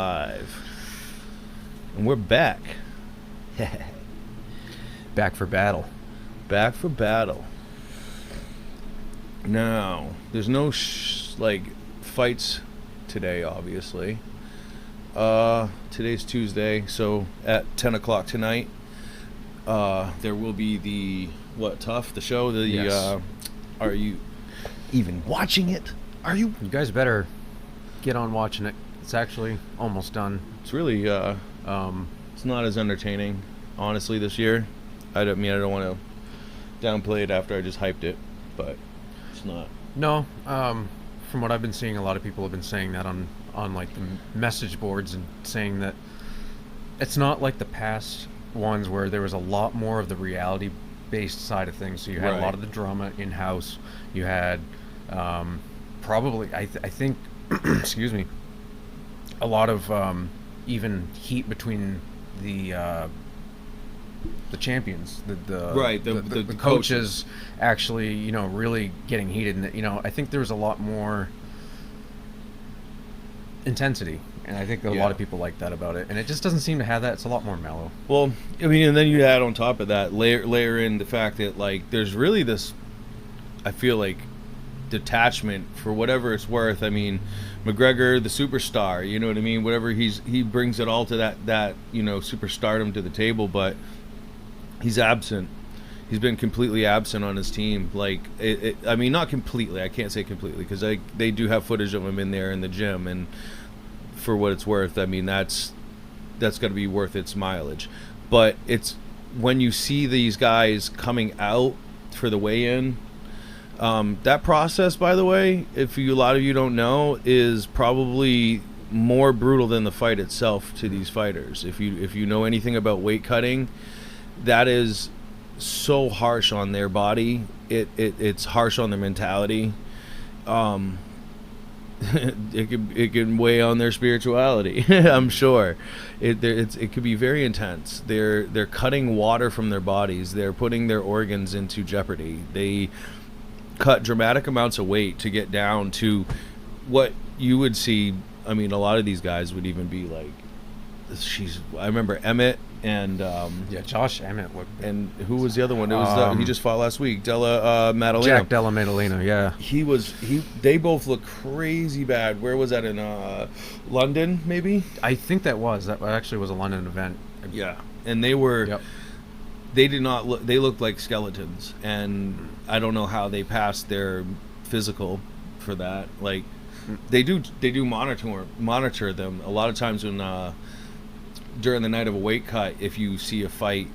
live. And we're back. Back for battle. Back for battle. Now, there's no fights today, obviously. Today's Tuesday, so at 10 o'clock tonight, there will be the the show. Yes. Are you even watching it? Are you? You guys better get on watching it. It's actually almost done. It's really it's not as entertaining, honestly, this year. I don't want to downplay it after I just hyped it, but it's not. No, from what I've been seeing, a lot of people have been saying that on like the message boards and saying that it's not like the past ones where there was a lot more of the reality-based side of things. So you had a lot of the drama in-house. You had probably, I think, excuse me, a lot of even heat between the champions, the coaches actually, really getting heated, and I think there was a lot more intensity, and I think a lot of people like that about it, and it just doesn't seem to have that. It's a lot more mellow. Well, I mean, and then you add on top of that, layer in the fact that there's really this, I feel like, detachment for whatever it's worth. I mean, McGregor, the superstar, you know what I mean? Whatever he brings it all to that superstardom to the table, but he's absent. He's been completely absent on his team. I mean, not completely. I can't say completely because they do have footage of him in there in the gym, and for what it's worth, I mean that's got to be worth its mileage. But it's when you see these guys coming out for the weigh-in. That process, by the way, a lot of you don't know, is probably more brutal than the fight itself to these fighters. If you know anything about weight cutting, that is so harsh on their body. It's harsh on their mentality. It can weigh on their spirituality. I'm sure. It could be very intense. They're cutting water from their bodies. They're putting their organs into jeopardy. They cut dramatic amounts of weight to get down to what you would see. I mean, a lot of these guys would even be like, I remember Emmett and Josh Emmett looked, and who was the other one? It was he just fought last week, Della Maddalena. Jack Della Maddalena, yeah. They both look crazy bad. Where was that, in London? Maybe. I think that actually was a London event. Yeah, and they were. Yep. They did not look. They looked like skeletons, and I don't know how they passed their physical for that. Like, they do monitor them a lot of times when during the night of a weight cut. If you see a fight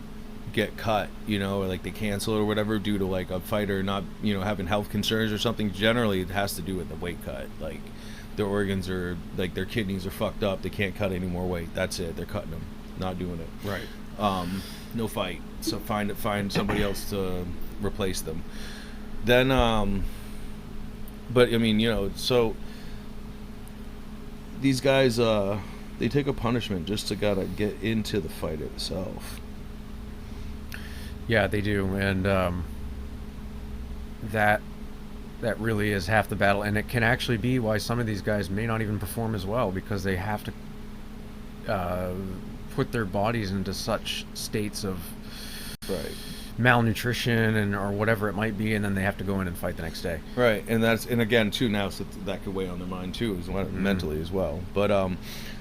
get cut, or like they cancel it or whatever due to like a fighter not having health concerns or something, generally it has to do with the weight cut. Like, their organs are like, their kidneys are fucked up. They can't cut any more weight. That's it. They're cutting them, not doing it. Right. No fight. So find somebody else to replace them. Then, but I mean, so these guys, they take a punishment just to gotta get into the fight itself. Yeah, they do, and that really is half the battle, and it can actually be why some of these guys may not even perform as well, because they have to put their bodies into such states of malnutrition or whatever it might be, and then they have to go in and fight the next day. Right, and again too now, so that could weigh on their mind too, mentally as well. But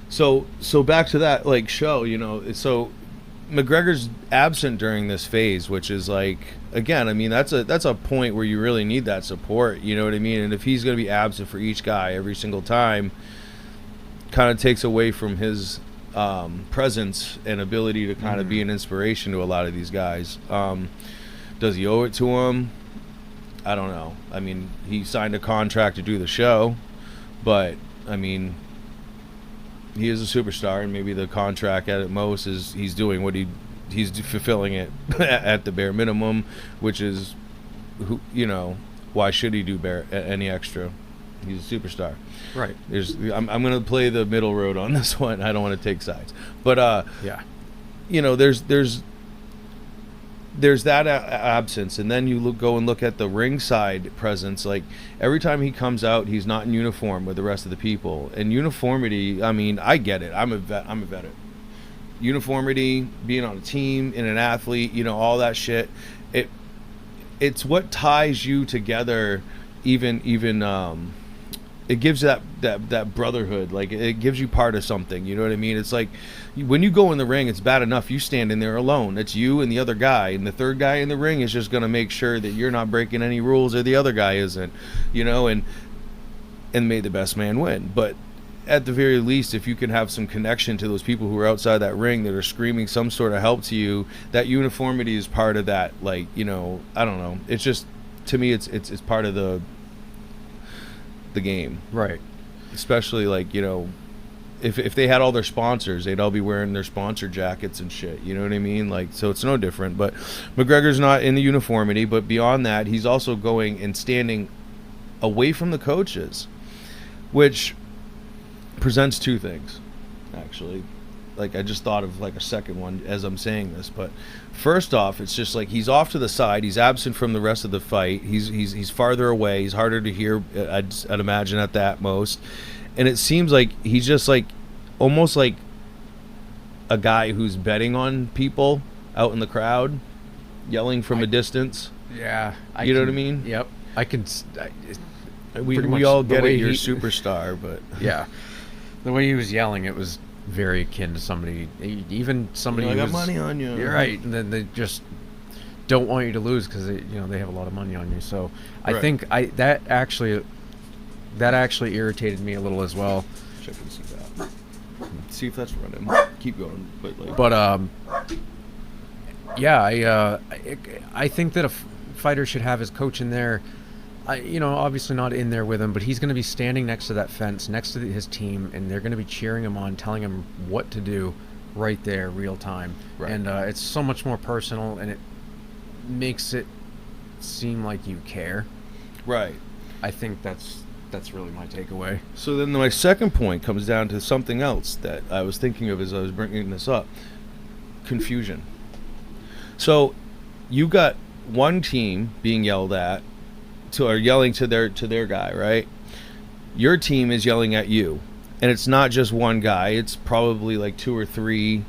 so back to that show, so McGregor's absent during this phase, which is again, I mean, that's a point where you really need that support, you know what I mean? And if he's going to be absent for each guy every single time, kind of takes away from his presence and ability to kind of be an inspiration to a lot of these guys. Does he owe it to him? I don't know. I mean, he signed a contract to do the show, but I mean, he is a superstar, and maybe the contract at most is he's doing what he's fulfilling it at the bare minimum, which is, why should he do any extra? He's a superstar. Right. I'm going to play the middle road on this one. I don't want to take sides. But yeah. There's there's that absence, and then you go and look at the ringside presence. Like every time he comes out, he's not in uniform with the rest of the people. And uniformity, I mean, I get it. I'm a vet. Uniformity, being on a team, and an athlete, you know, all that shit. It's what ties you together. Even it gives that brotherhood. Like it gives you part of something. You know what I mean? It's like when you go in the ring, it's bad enough you stand in there alone. It's you and the other guy, and the third guy in the ring is just going to make sure that you're not breaking any rules or the other guy isn't. You know, and may the best man win. But at the very least, if you can have some connection to those people who are outside that ring that are screaming some sort of help to you, that uniformity is part of that. Like, you know, I don't know. It's just, to me, it's part of the game. Right. Especially, like, you know, if they had all their sponsors, they'd all be wearing their sponsor jackets and shit. You know what I mean? Like, so it's no different. But McGregor's not in the uniformity, but beyond that, he's also going and standing away from the coaches, which presents two things, actually. Like, I just thought of like a second one as I'm saying this, but first off, it's just like he's off to the side, he's absent from the rest of the fight, he's farther away, he's harder to hear, I'd imagine, at that most. And it seems like he's just like almost like a guy who's betting on people out in the crowd, yelling from a distance. Yeah, you know what I mean? Yep, I can. We all get it. You're a superstar, but yeah, the way he was yelling, it was very akin to somebody, even somebody. I who got was, money on you. You're right, and then they just don't want you to lose because they have a lot of money on you. So I think that actually irritated me a little as well. Check and see that. See if that's running. Keep going, yeah, I think that a fighter should have his coach in there. Obviously not in there with him, but he's going to be standing next to that fence, next to his team, and they're going to be cheering him on, telling him what to do right there, real time. Right. And it's so much more personal, and it makes it seem like you care. Right. I think that's really my takeaway. So then my second point comes down to something else that I was thinking of as I was bringing this up. Confusion. So you got one team being yelled at, or yelling to their guy, right? Your team is yelling at you, and it's not just one guy, it's probably like 2 or 3,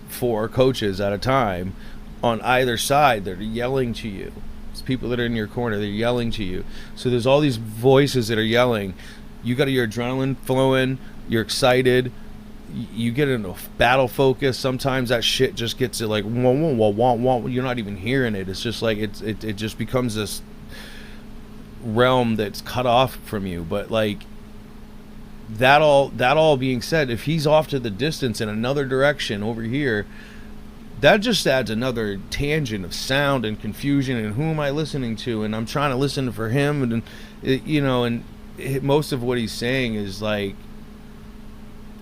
4 coaches at a time on either side that are yelling to you. It's people that are in your corner, they're yelling to you. So there's all these voices that are yelling. You got your adrenaline flowing, you're excited, you get into battle focus. Sometimes that shit just gets it like wah, wah, wah, wah, wah. You're not even hearing it. It's just like it just becomes this realm that's cut off from you. But like that all being said, if he's off to the distance in another direction over here, that just adds another tangent of sound and confusion, and who am I listening to, and I'm trying to listen for him, and most of what he's saying is like,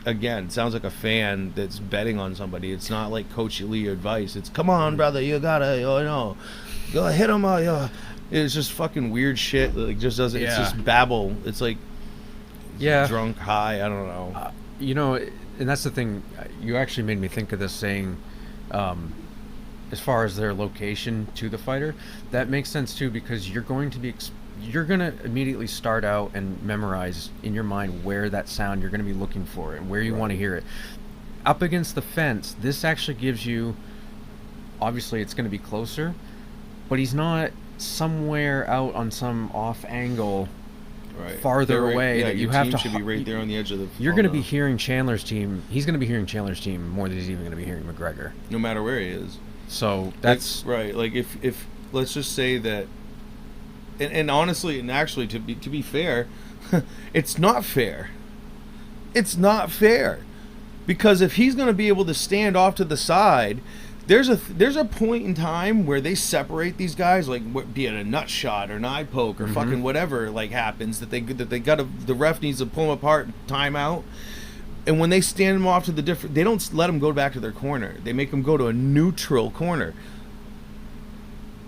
again, it sounds like a fan that's betting on somebody. It's not like Coach Lee advice. It's, come on, brother, you gotta, go hit him. It's just fucking weird shit. Like, just doesn't. Yeah. It's just babble. It's like, drunk, high. I don't know. And that's the thing. You actually made me think of this saying, as far as their location to the fighter, that makes sense too, because you're going to immediately start out and memorize in your mind where that sound you're going to be looking for and where you want to hear it. Up against the fence, this actually gives you, obviously it's going to be closer, but he's not somewhere out on some off angle farther away that you have to should be right there on the edge of the. You're going to be hearing Chandler's team. He's going to be hearing Chandler's team more than he's even going to be hearing McGregor, no matter where he is. So that's right. Like if let's just say that. And honestly, and actually, to be fair, it's not fair. It's not fair, because if he's going to be able to stand off to the side, there's a point in time where they separate these guys, like be it a nut shot or an eye poke or fucking whatever like happens that the ref needs to pull them apart, time out. And when they stand them off to the different, they don't let them go back to their corner. They make them go to a neutral corner.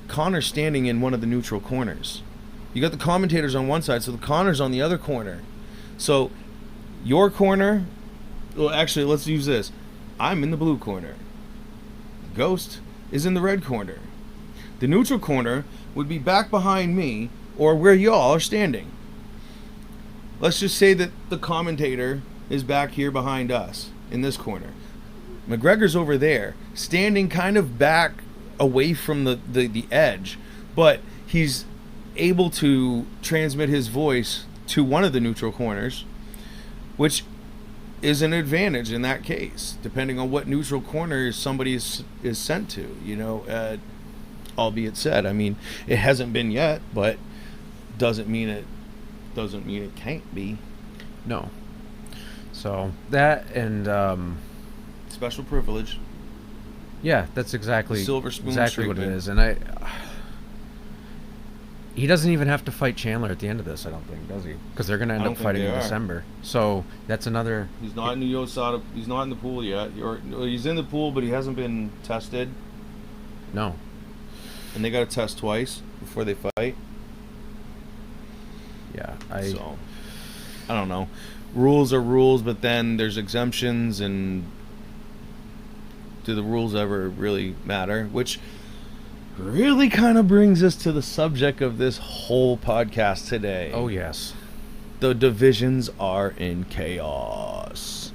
Connor's standing in one of the neutral corners. You got the commentators on one side, so the Connor's on the other corner. So your corner, well, actually, let's use this. I'm in the blue corner. Ghost is in the red corner. The neutral corner would be back behind me or where y'all are standing. Let's just say that the commentator is back here behind us in this corner. McGregor's over there, standing kind of back away from the edge, but he's able to transmit his voice to one of the neutral corners, which is an advantage in that case, depending on what neutral corner somebody is sent to, albeit said. I mean, it hasn't been yet, but doesn't mean it can't be. No. So that and special privilege. Yeah, that's exactly Silver spoon exactly what it treatment. is. And he doesn't even have to fight Chandler at the end of this, I don't think, does he? Because they're going to end up fighting in December. So that's another. He's not in the USADA. He's not in the pool yet. Or he's in the pool, but he hasn't been tested. No. And they got to test twice before they fight. Yeah, So, I don't know. Rules are rules, but then there's exemptions, and do the rules ever really matter? Which really kind of brings us to the subject of this whole podcast today. Oh, yes. The divisions are in chaos.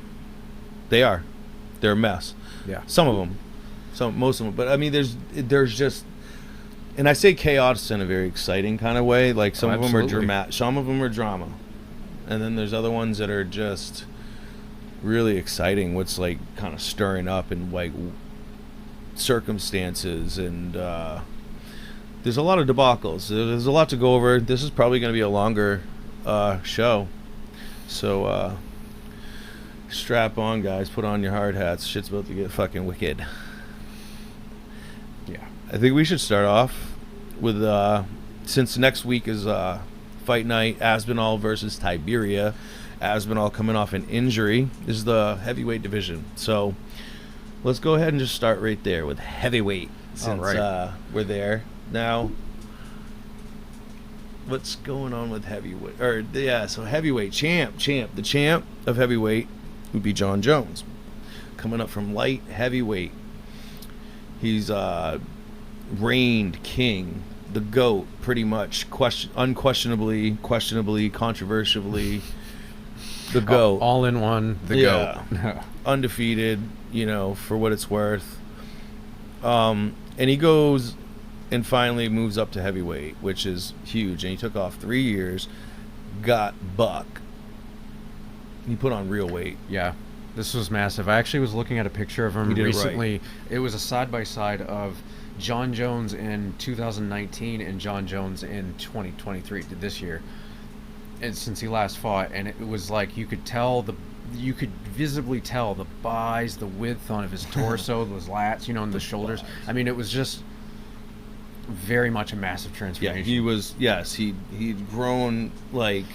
They are. They're a mess. Yeah. Some of them. Most of them. But, I mean, there's just... And I say chaos in a very exciting kind of way. Like, some of them are dramatic. Some of them are drama. And then there's other ones that are just really exciting. What's, like, kind of stirring up and, like, circumstances. And there's a lot of debacles. There's a lot to go over. This is probably going to be a longer show. So, strap on, guys. Put on your hard hats. Shit's about to get fucking wicked. Yeah. I think we should start off with, since next week is fight night, Aspinall versus Tiberia. Aspinall coming off an injury. This is the heavyweight division. So let's go ahead and just start right there with heavyweight, since we're there. Now, what's going on with heavyweight? So heavyweight the champ of heavyweight would be John Jones, coming up from light heavyweight. He's reigned king, the GOAT, pretty much, unquestionably, questionably, controversially, the GOAT. All in one, the GOAT. Undefeated, for what it's worth. And he goes and finally moves up to heavyweight, which is huge. And he took off 3 years, got buck. He put on real weight. Yeah. This was massive. I actually was looking at a picture of him recently. It was a side-by-side of John Jones in 2019 and John Jones in 2023, this year, and since he last fought. And it was like you could visibly tell the buys, the width on of his torso, those lats, and the shoulders. I mean, it was just very much a massive transformation. Yeah, he was. Yes, he'd grown, like,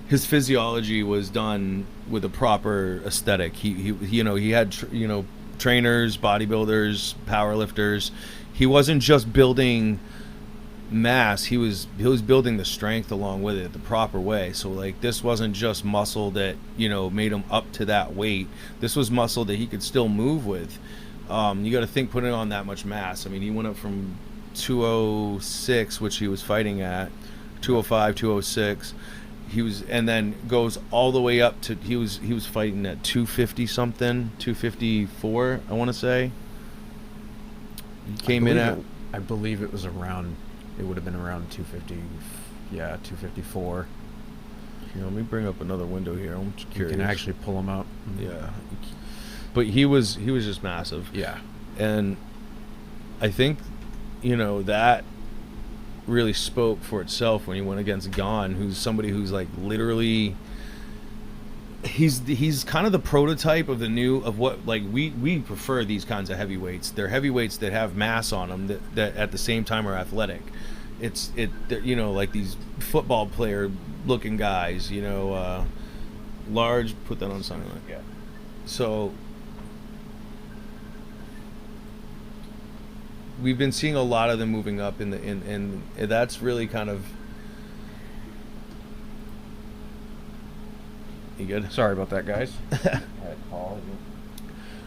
his physiology was done with a proper aesthetic. He had trainers, bodybuilders, powerlifters. He wasn't just building mass. He was building the strength along with it the proper way. So, like, this wasn't just muscle that made him up to that weight. This was muscle that he could still move with. You got to think, putting on that much mass. I mean, he went up from 206, which he was fighting at, 205, 206. And then goes all the way up to, he was fighting at 250 something, 254, I want to say. He came in at, I believe it was around, it would have been around 250, 254. Let me bring up another window here. I'm just curious. You can actually pull him up. Yeah. But he was just massive. Yeah. And I think, that really spoke for itself when he went against Gon, who's somebody who's, like, literally, he's kind of the prototype of what, like, we prefer these kinds of heavyweights. They're heavyweights that have mass on them that at the same time are athletic. Like these football player looking guys, large. Put that on silent. Yeah. So we've been seeing a lot of them moving up in that's really kind of. You good? Sorry about that, guys.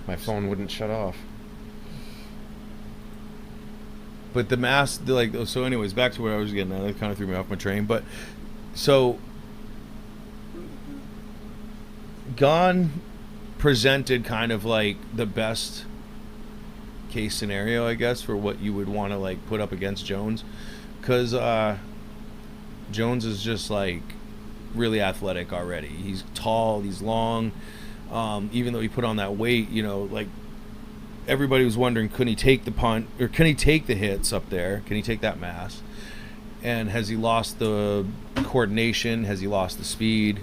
My phone wouldn't shut off. But the mass, like, so anyways, back to where I was getting at. It kind of threw me off my train. But so Gone presented kind of like the best case scenario, I guess, for what you would want to like put up against Jones, because Jones is just like really athletic already. He's tall, he's long. Even though he put on that weight, you know, like everybody was wondering, can he take the punt or can he take the hits up there? Can he take that mass? And has he lost the coordination? Has he lost the speed?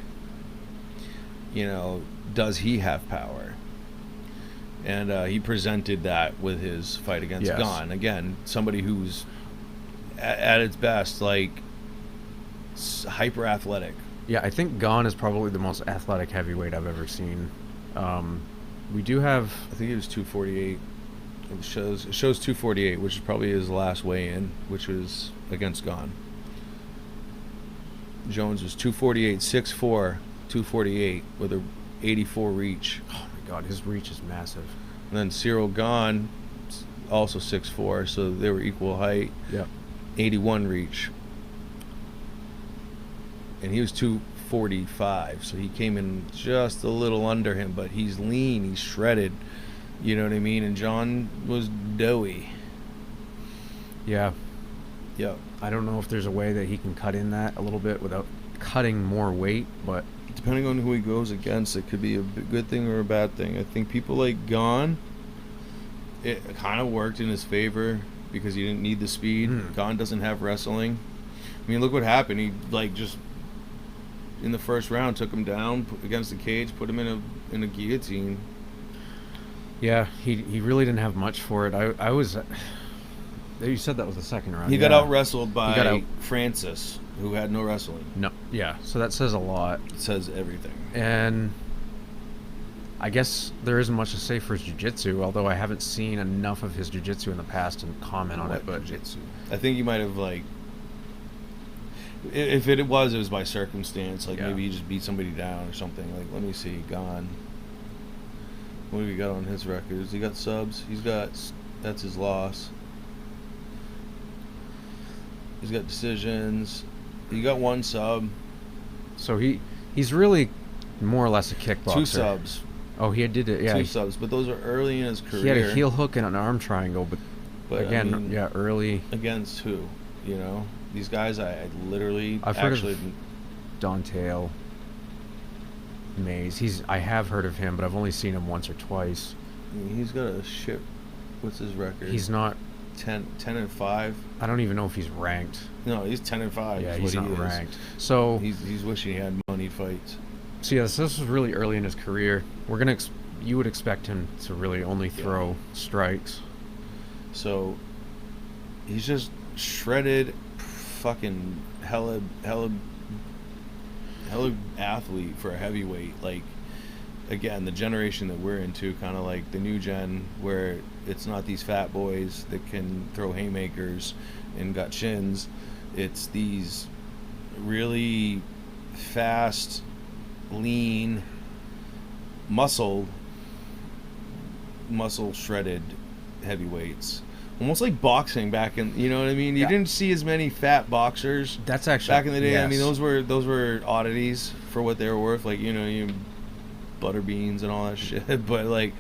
You know, does he have power? And he presented that with his fight against Gane. Again, somebody who's at its best, like hyper athletic. Yeah, I think Gane is probably the most athletic heavyweight I've ever seen. We do have... I think it was 248. It shows 248, which is probably his last weigh-in, which was against Gane. Jones was 248, 6'4", 248 with a 84 reach. Oh my God, his reach is massive. And then Cyril Gane, also 6'4", so they were equal height. Yeah. 81 reach. And he was 245, so he came in just a little under him, but he's lean, he's shredded, you know what I mean? And John was doughy. Yeah. Yep. I don't know if there's a way that he can cut in that a little bit without cutting more weight, but... Depending on who he goes against, it could be a good thing or a bad thing. I think people like Gane, it kind of worked in his favor because he didn't need the speed. Gane doesn't have wrestling. I mean, look what happened. He, like, just... in the first round, took him down against the cage, put him in a guillotine. Yeah, he really didn't have much for it. I was... You said that was the second round. He got out-wrestled by Francis, who had no wrestling. No, yeah, so that says a lot. It says everything. And I guess there isn't much to say for his jiu-jitsu, although I haven't seen enough of his jiu-jitsu in the past and comment on it. But jiu-jitsu? I think he might have, like... If it was by circumstance. Like, maybe he just beat somebody down or something. Like, let me see, Gane. What have we got on his records? He got subs. That's his loss. He's got decisions. He got one sub. So he's really more or less a kickboxer. 2 subs. Oh, he did it. Yeah, 2 subs, but those are early in his career. He had a heel hook and an arm triangle, but again, I mean, early. Against who? You know, these guys I've heard of Dontail Mays. I have heard of him, but I've only seen him once or twice. I mean, he's got a shit. What's his record? He's not 10-5. I don't even know if he's ranked. No, he's 10-5. Yeah, he's not ranked. So he's wishing he had money fights. So yeah, this was really early in his career. You would expect him to really only throw strikes. So he's just shredded, fucking hella athlete for a heavyweight. Like, again, the generation that we're into, kind of like the new gen, where it's not these fat boys that can throw haymakers and got chins. It's these really fast, lean, muscle shredded heavyweights. Almost like boxing back in, you know what I mean? You didn't see as many fat boxers. That's actually back in the day. Yes. I mean, those were oddities for what they were worth. Like, you know, butter beans and all that shit. But like,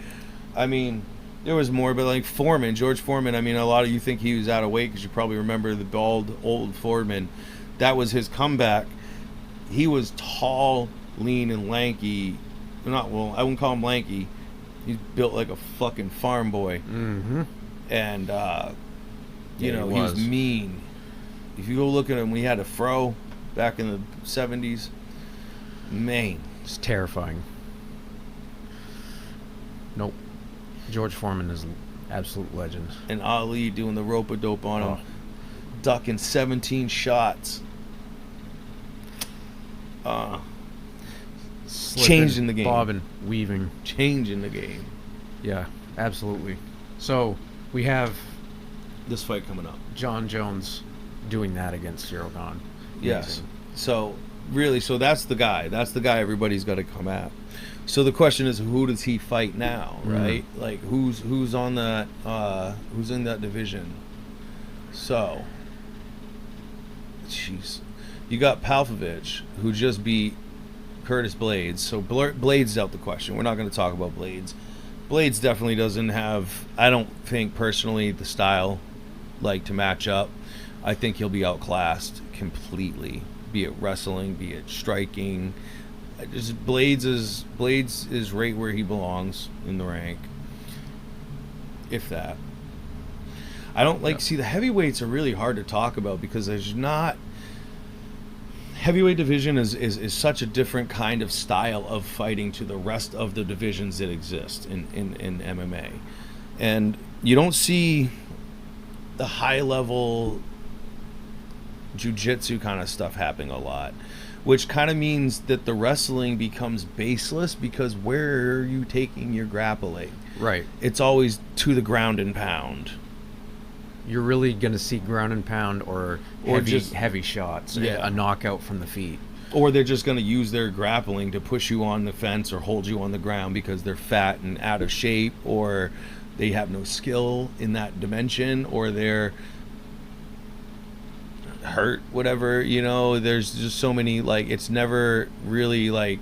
I mean, there was more. But like George Foreman. I mean, a lot of you think he was out of weight because you probably remember the bald old Foreman. That was his comeback. He was tall, lean, and lanky. I wouldn't call him lanky. He's built like a fucking farm boy. Mm-hmm. And, he was mean. If you go look at him, we had a fro back in the 70s. Man. It's terrifying. Nope. George Foreman is an absolute legend. And Ali doing the rope-a-dope on him. Ducking 17 shots. Changing the game. Bobbing, weaving. Changing the game. Yeah, absolutely. So, we have this fight coming up. John Jones doing that against Cyril Gane. Yes. So, really, that's the guy. That's the guy everybody's got to come at. So the question is, who does he fight now, right? Like, who's on that? Who's in that division? So, jeez, you got Pavlovich, who just beat Curtis Blades. So Blades is out the question. We're not going to talk about Blades. Blades definitely doesn't have, I don't think personally, the style like to match up. I think he'll be outclassed completely, be it wrestling, be it striking. Just Blades is right where he belongs in the rank, if that. I don't like, see, the heavyweights are really hard to talk about because there's not, heavyweight division is such a different kind of style of fighting to the rest of the divisions that exist in MMA. And you don't see the high level jiu-jitsu kind of stuff happening a lot, which kind of means that the wrestling becomes baseless because where are you taking your grappling? Right. It's always to the ground and pound. You're really going to see ground and pound or heavy shots, a knockout from the feet. Or they're just going to use their grappling to push you on the fence or hold you on the ground because they're fat and out of shape, or they have no skill in that dimension, or they're hurt, whatever, you know. There's just so many, like, it's never really like,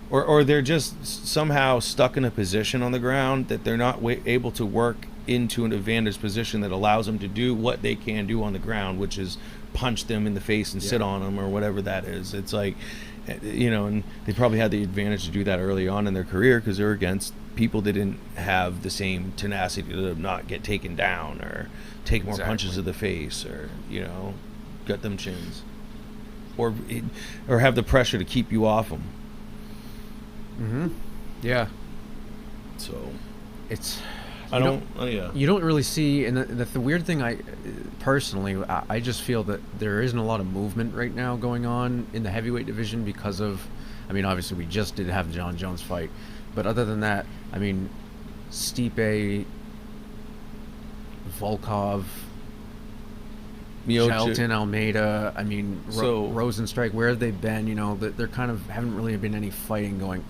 or they're just somehow stuck in a position on the ground that they're not able to work into an advantage position that allows them to do what they can do on the ground, which is punch them in the face and sit on them or whatever that is. It's like, you know, and they probably had the advantage to do that early on in their career because they were against people that didn't have the same tenacity to not get taken down or take more punches to the face, or, you know, gut them chins, or have the pressure to keep you off them. Yeah. So it's, you don't really see, and the weird thing, I just feel that there isn't a lot of movement right now going on in the heavyweight division because of, I mean, obviously we just did have John Jones fight, but other than that, I mean, Stipe, Volkov, Shelton, Almeida, I mean, Rosenstrike, where have they been? You know, there kind of hasn't been any fighting going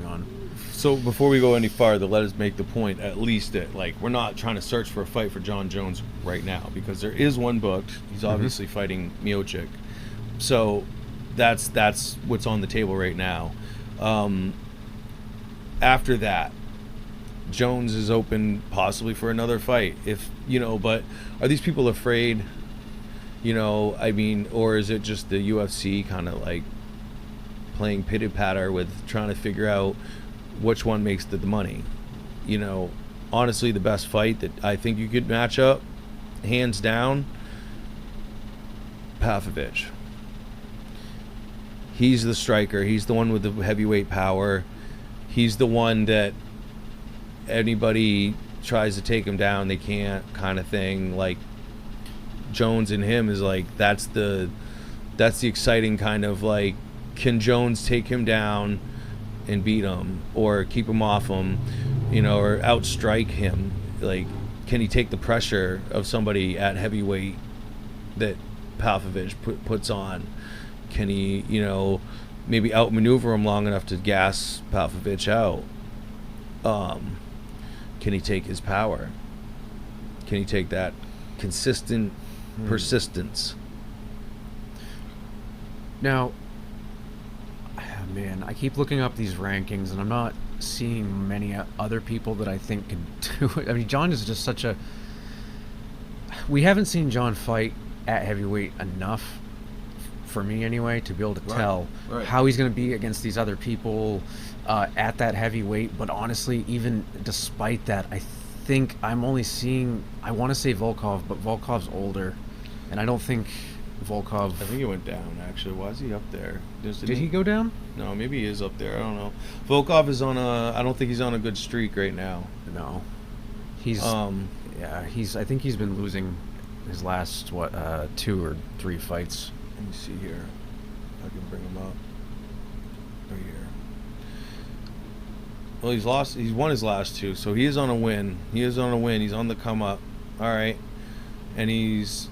on. So before we go any farther, let us make the point, at least, that, like, we're not trying to search for a fight for John Jones right now because there is one booked. He's obviously fighting Miocic. So that's what's on the table right now. After that, Jones is open possibly for another fight, if, you know, but are these people afraid, you know, I mean, or is it just the UFC kind of like playing pitter-patter with trying to figure out which one makes the money? You know, honestly, the best fight that I think you could match up, hands down, Pavlovich. He's the striker. He's the one with the heavyweight power. He's the one that anybody tries to take him down, they can't, kind of thing. Like, Jones and him is like, that's the exciting kind of, like, can Jones take him down and beat him or keep him off him, you know, or outstrike him? Like, can he take the pressure of somebody at heavyweight that Pavlovich puts on? Can he, you know, maybe outmaneuver him long enough to gas Pavlovich out? Can he take his power? Can he take that consistent persistence? Now, man, I keep looking up these rankings, and I'm not seeing many other people that I think can do it. I mean, John is just such a... We haven't seen John fight at heavyweight enough, for me anyway, to be able to tell how he's going to be against these other people at that heavyweight. But honestly, even despite that, I think I'm only seeing, I want to say Volkov, but Volkov's older, and I don't think Volkov... I think he went down, actually. Why is he up there? Did he go down? No, maybe he is up there. I don't know. Volkov is on a... I don't think he's on a good streak right now. No. He's... yeah, I think he's been losing his last, 2 or 3 fights. Let me see here. I can bring him up. Right here. Well, he's won his last 2, so he is on a win. He's on the come up. All right. And he's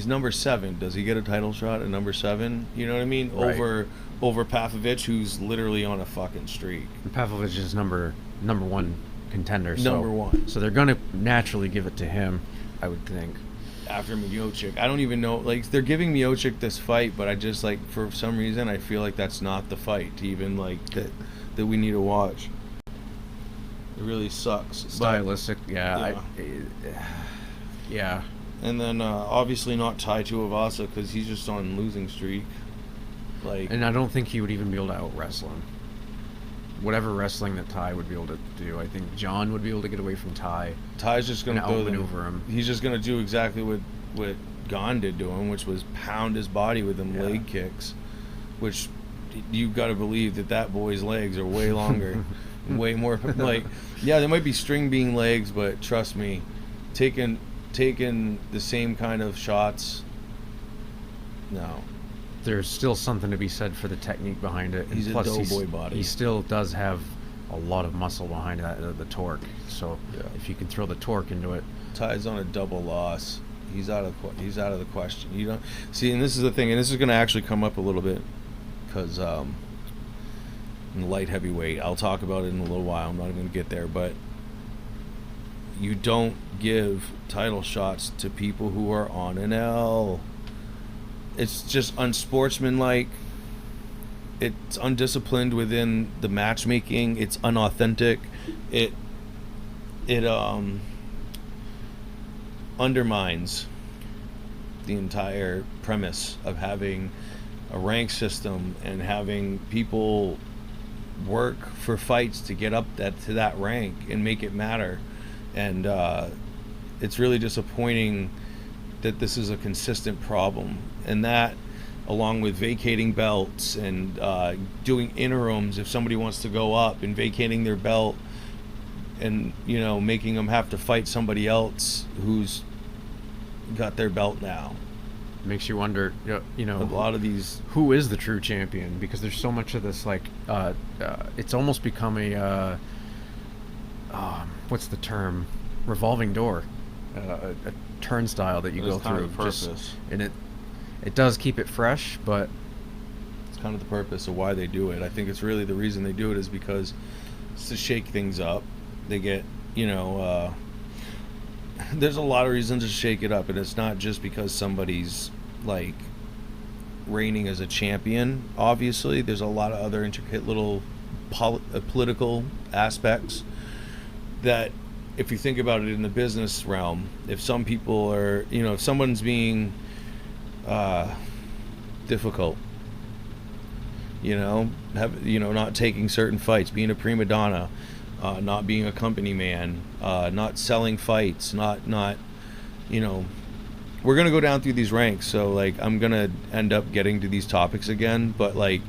number 7. Does he get a title shot at number 7? You know what I mean? Right. Over Pavlovich, who's literally on a fucking streak. And Pavlovich is number 1 contender. Number 1. So they're going to naturally give it to him. I would think. After Miocic, I don't even know. Like, they're giving Miocic this fight, but I just, like, for some reason, I feel like that's not the fight to even, like, that we need to watch. It really sucks. Stylistic, yeah. Yeah. And then obviously not Tai Tuivasa because he's just on losing streak. Like, And I don't think he would even be able to out wrestle him. Whatever wrestling that Ty would be able to do, I think John would be able to get away from Ty. Ty's just gonna and go outmaneuver him. He's just gonna do exactly what Gon did to him, which was pound his body with them leg kicks, which you got to believe that boy's legs are way longer, way more like, yeah, there might be string bean legs, but trust me, taking the same kind of shots, no. There's still something to be said for the technique behind it. He's and plus a doughboy body. He still does have a lot of muscle behind that, the torque. So if you can throw the torque into it. Ty's on a double loss. He's out of the question. You don't see, and this is the thing, and this is going to actually come up a little bit because in light heavyweight, I'll talk about it in a little while. I'm not even going to get there, but you don't give title shots to people who are on an L. It's just unsportsmanlike. It's undisciplined within the matchmaking. It's unauthentic. It undermines the entire premise of having a rank system and having people work for fights to get up to that rank and make it matter. And it's really disappointing that this is a consistent problem, and that along with vacating belts and doing interims if somebody wants to go up and vacating their belt and making them have to fight somebody else who's got their belt now. Makes you wonder, a lot of these, who is the true champion, because there's so much of this, like it's almost become a what's the term, revolving door, a turnstile that you go through, and it does keep it fresh, but it's kind of the purpose of why they do it. I think it's really the reason they do it is because it's to shake things up. They get there's a lot of reasons to shake it up, and it's not just because somebody's like reigning as a champion. Obviously there's a lot of other intricate little political aspects that, if you think about it in the business realm, if some people are, if someone's being difficult, not taking certain fights, being a prima donna, not being a company man, not selling fights, not we're gonna go down through these ranks, so like I'm gonna end up getting to these topics again, but like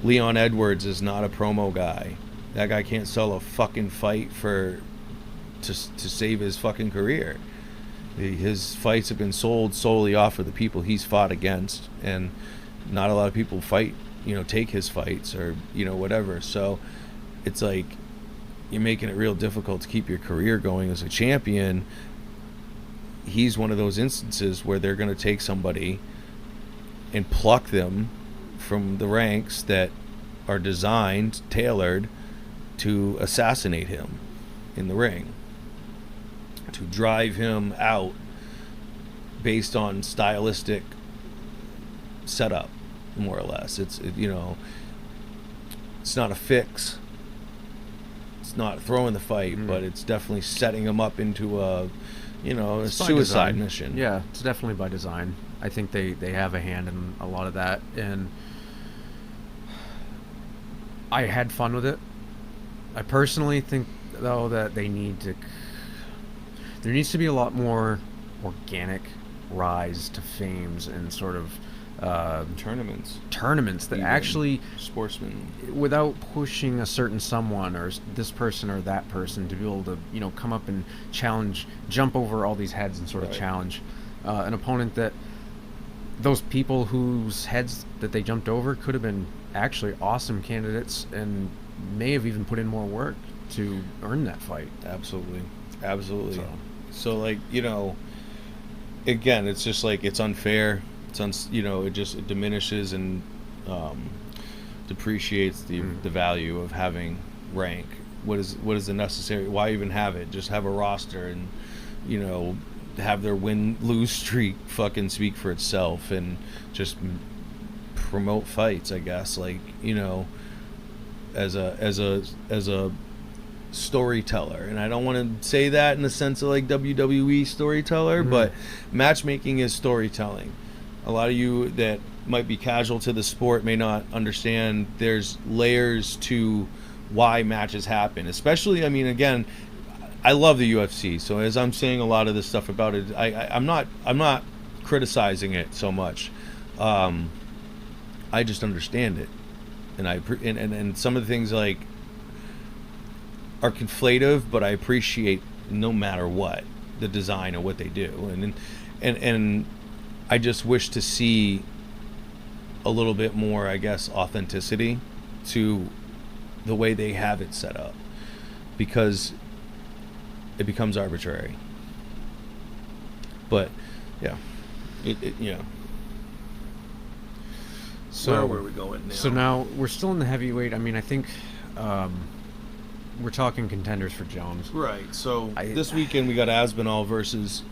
Leon Edwards is not a promo guy. That guy can't sell a fucking fight to save his fucking career. His fights have been sold solely off of the people he's fought against, and not a lot of people take his fights or whatever. So it's like you're making it real difficult to keep your career going as a champion. He's one of those instances where they're going to take somebody and pluck them from the ranks that are designed, tailored to assassinate him in the ring, to drive him out based on stylistic setup, more or less. It's not a fix. It's not throwing the fight, but it's definitely setting him up into a suicide mission. Yeah, it's definitely by design. I think they have a hand in a lot of that, and I had fun with it. I personally think, though, that there needs to be a lot more organic rise to fames and sort of tournaments that actually sportsmen, without pushing a certain someone or this person or that person to be able to come up and jump over all these heads and sort of challenge an opponent that those people whose heads that they jumped over could have been actually awesome candidates and may have even put in more work to earn that fight. Absolutely. So like, again, it's just like, it's unfair. It diminishes and depreciates the value of having rank. What is the necessary? Why even have it? Just have a roster and have their win-lose streak fucking speak for itself and just promote fights, I guess. Like, you know, as a storyteller. And I don't want to say that in the sense of like WWE storyteller, but matchmaking is storytelling. A lot of you that might be casual to the sport may not understand there's layers to why matches happen. Especially, I mean, again, I love the UFC, so as I'm saying a lot of this stuff about it, I'm not criticizing it so much. I just understand it, and some of the things like are conflative, but I appreciate no matter what the design of what they do, and I just wish to see a little bit more, I guess, authenticity to the way they have it set up, because it becomes arbitrary. But yeah, yeah. So where are we going now? So now we're still in the heavyweight. I mean, I think we're talking contenders for Jones. Right. So this weekend we got Aspinall versus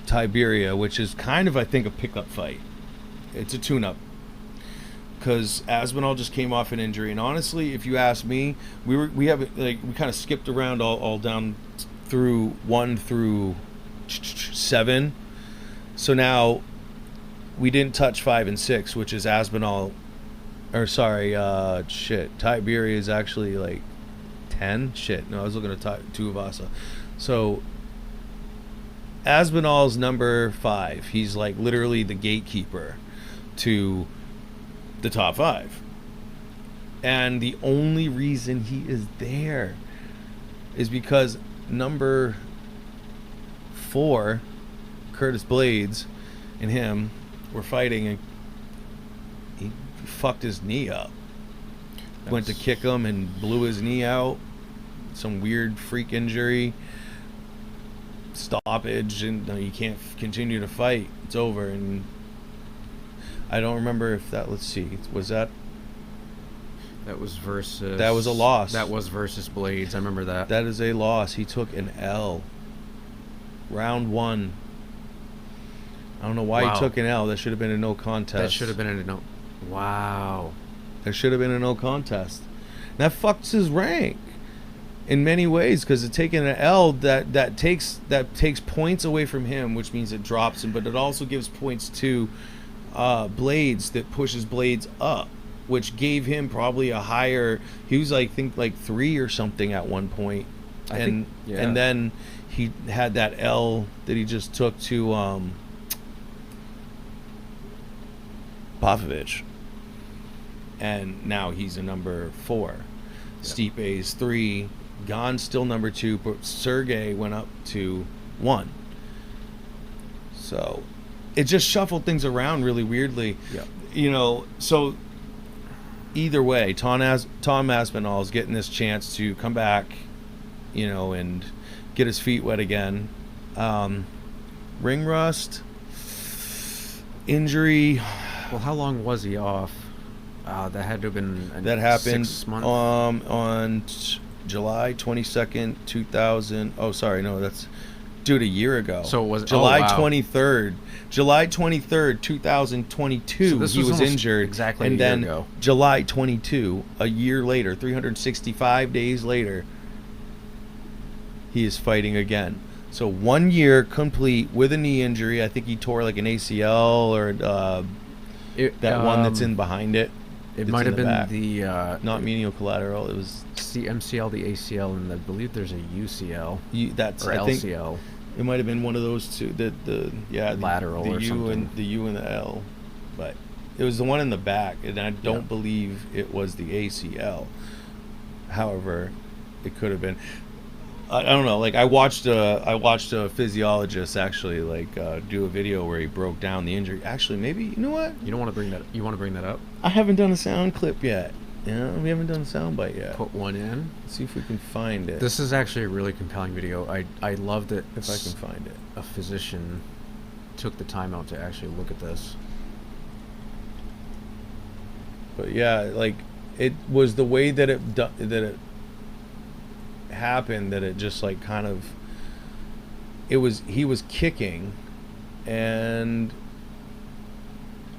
Tiberia, which is kind of, I think, a pickup fight. It's a tune-up, because Aspinall just came off an injury, and honestly, if you ask me, we kind of skipped around all down through 1 through 7. So now we didn't touch 5 and 6, which is Aspinall, or sorry, Tiberia is actually like 10. No, I was looking at Tuivasa. So Aspinall's number 5. He's like literally the gatekeeper to the top 5. And the only reason he is there is because number 4, Curtis Blades, and him were fighting, and he fucked his knee up. Went to kick him and blew his knee out. Some weird freak injury. Stoppage, and you can't continue to fight. It's over. And I don't remember if that, let's see, was that was versus... That was a loss. That was versus Blades. I remember that. That is a loss. He took an L. Round 1. I don't know why he took an L. That should have been a no contest. That should have been a no... Wow. There should have been a no contest. That fucks his rank in many ways, because it's taking an L that takes points away from him, which means it drops him, but it also gives points to Blades, that pushes Blades up, which gave him probably a higher... He was like 3 or something at one point, and then he had that L that he just took to Popovich, and now he's a number 4. Stipe is 3. Gon's still number 2, but Sergey went up to 1. So it just shuffled things around really weirdly. Yeah. You know, so either way, Tom Aspinall is getting this chance to come back, you know, and get his feet wet again. Ring rust, injury. Well, how long was he off? That had to have been... That happened 6 months? On July 22nd, 2000. Oh, sorry, no, that's... Dude, a year ago. So it was... July 23rd. July 23rd, 2022, so he was injured. Exactly and a year then ago. July 22, a year later, 365 days later, he is fighting again. So 1 year complete with a knee injury. I think he tore like an ACL or that one that's in behind it. It might have been the... not medial collateral. It was... It's the MCL, the ACL, and I believe there's a UCL. I LCL. think it might have been one of those two. The lateral the or U something. And the U and the L, but it was the one in the back, and I don't believe it was the ACL. However, it could have been. I don't know. Like I watched a physiologist actually do a video where he broke down the injury. Actually, maybe you know what? You don't want to bring that. You want to bring that up? I haven't done a sound clip yet. Yeah, we haven't done a sound bite yet. Put one in. Let's see if we can find it. This is actually a really compelling video. I loved it. If I can find it. A physician took the time out to actually look at this. But yeah, like it was the way that it happened that it just like kind of he was kicking, and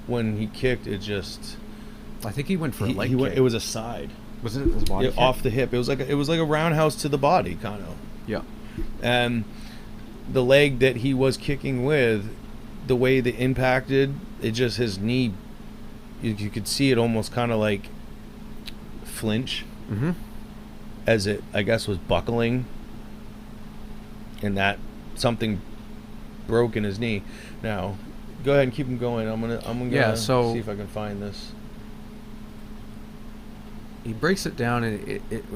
when he kicked, it just I think he went for a leg kick. It was a side. Was it his body kick? Off the hip. It was like a roundhouse to the body, kind of. Yeah. And the leg that he was kicking with, the way that impacted, it just, his knee, you could see it almost kind of like flinch, as it, I guess, was buckling, and that something broke in his knee. Now, go ahead and keep him going. I'm gonna see if I can find this. He breaks it down, and it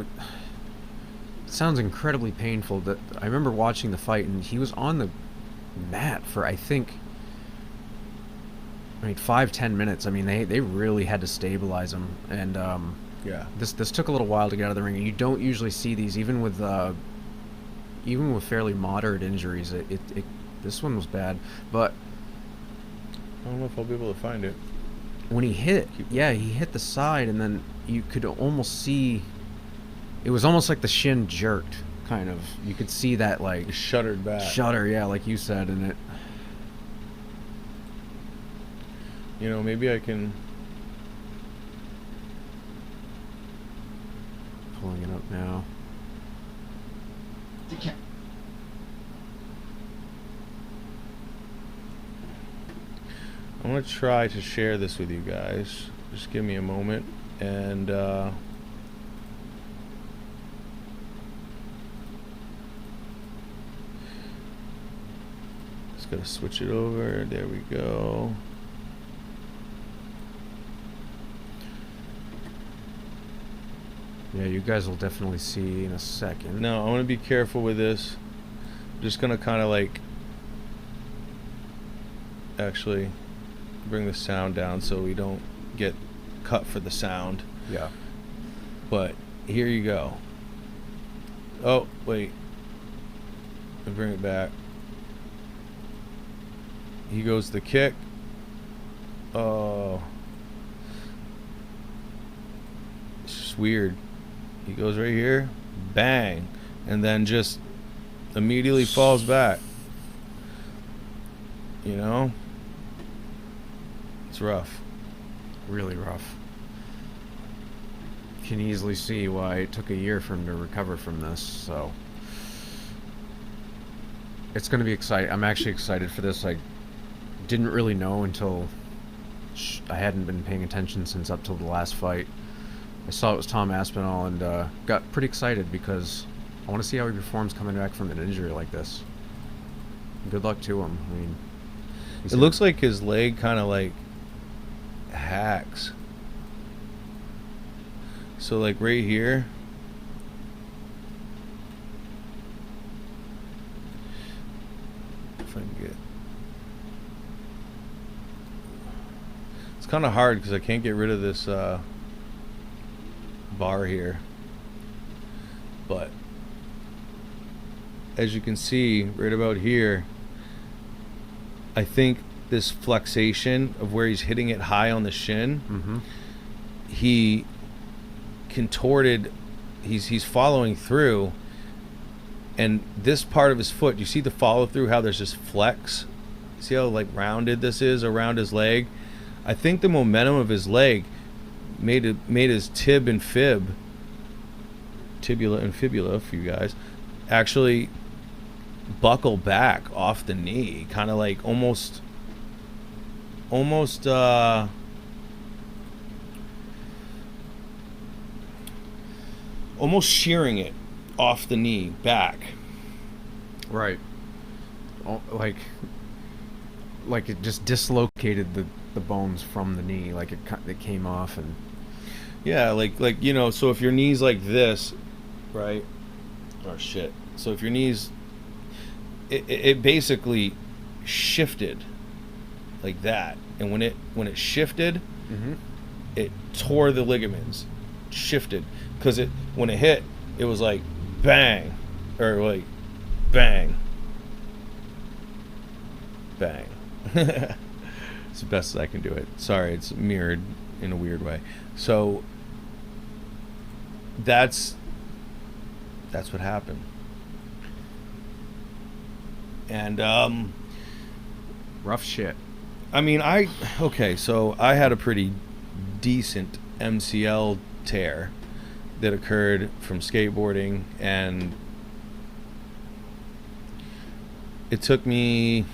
sounds incredibly painful. That I remember watching the fight, and he was on the mat for, I think, 5-10 minutes. I mean, they really had to stabilize him, and this took a little while to get out of the ring. And you don't usually see these, even with fairly moderate injuries. This one was bad, but I don't know if I'll be able to find it. When he hit the side, and then you could almost see, it was almost like the shin jerked, kind of. You could see that, like, shuddered back. Yeah, like you said, and it. Maybe I can. Pulling it up now. I'm going to try to share this with you guys. Just give me a moment. And just got to switch it over. There we go. Yeah, you guys will definitely see in a second. Now, I want to be careful with this. I'm just going to kind of like actually bring the sound down so we don't get cut for the sound. Yeah. But here you go. Oh, wait. I'll bring it back. He goes the kick. Oh. It's just weird. He goes right here. Bang. And then just immediately falls back. It's rough. Really rough. Can easily see why it took a year for him to recover from this, so it's going to be exciting. I'm actually excited for this. I didn't really know until I hadn't been paying attention since up till the last fight. I saw it was Tom Aspinall, and got pretty excited because I want to see how he performs coming back from an injury like this. Good luck to him. I mean, it looks like his leg kind of like hacks. So like right here, if I can get, it's kind of hard because I can't get rid of this bar here, but as you can see right about here, I think this flexation of where he's hitting it high on the shin, he contorted, he's following through, and this part of his foot, you see the follow through, how there's just flex, see how like rounded this is around his leg. I think the momentum of his leg made his tib and fib, tibula and fibula for you guys, actually buckle back off the knee, kind of like almost shearing it off the knee back. Right. Oh, like it just dislocated the bones from the knee, like it came off. And yeah, like so if your knee's like this, right? Oh shit. So if your knee's, it basically shifted like that, and when it shifted, it tore the ligaments, shifted, because when it hit, it was like bang, or like bang, bang. It's the best I can do it. Sorry, it's mirrored in a weird way. So that's what happened. And Rough shit. I mean, okay, so I had a pretty decent MCL tear that occurred from skateboarding, and it took me,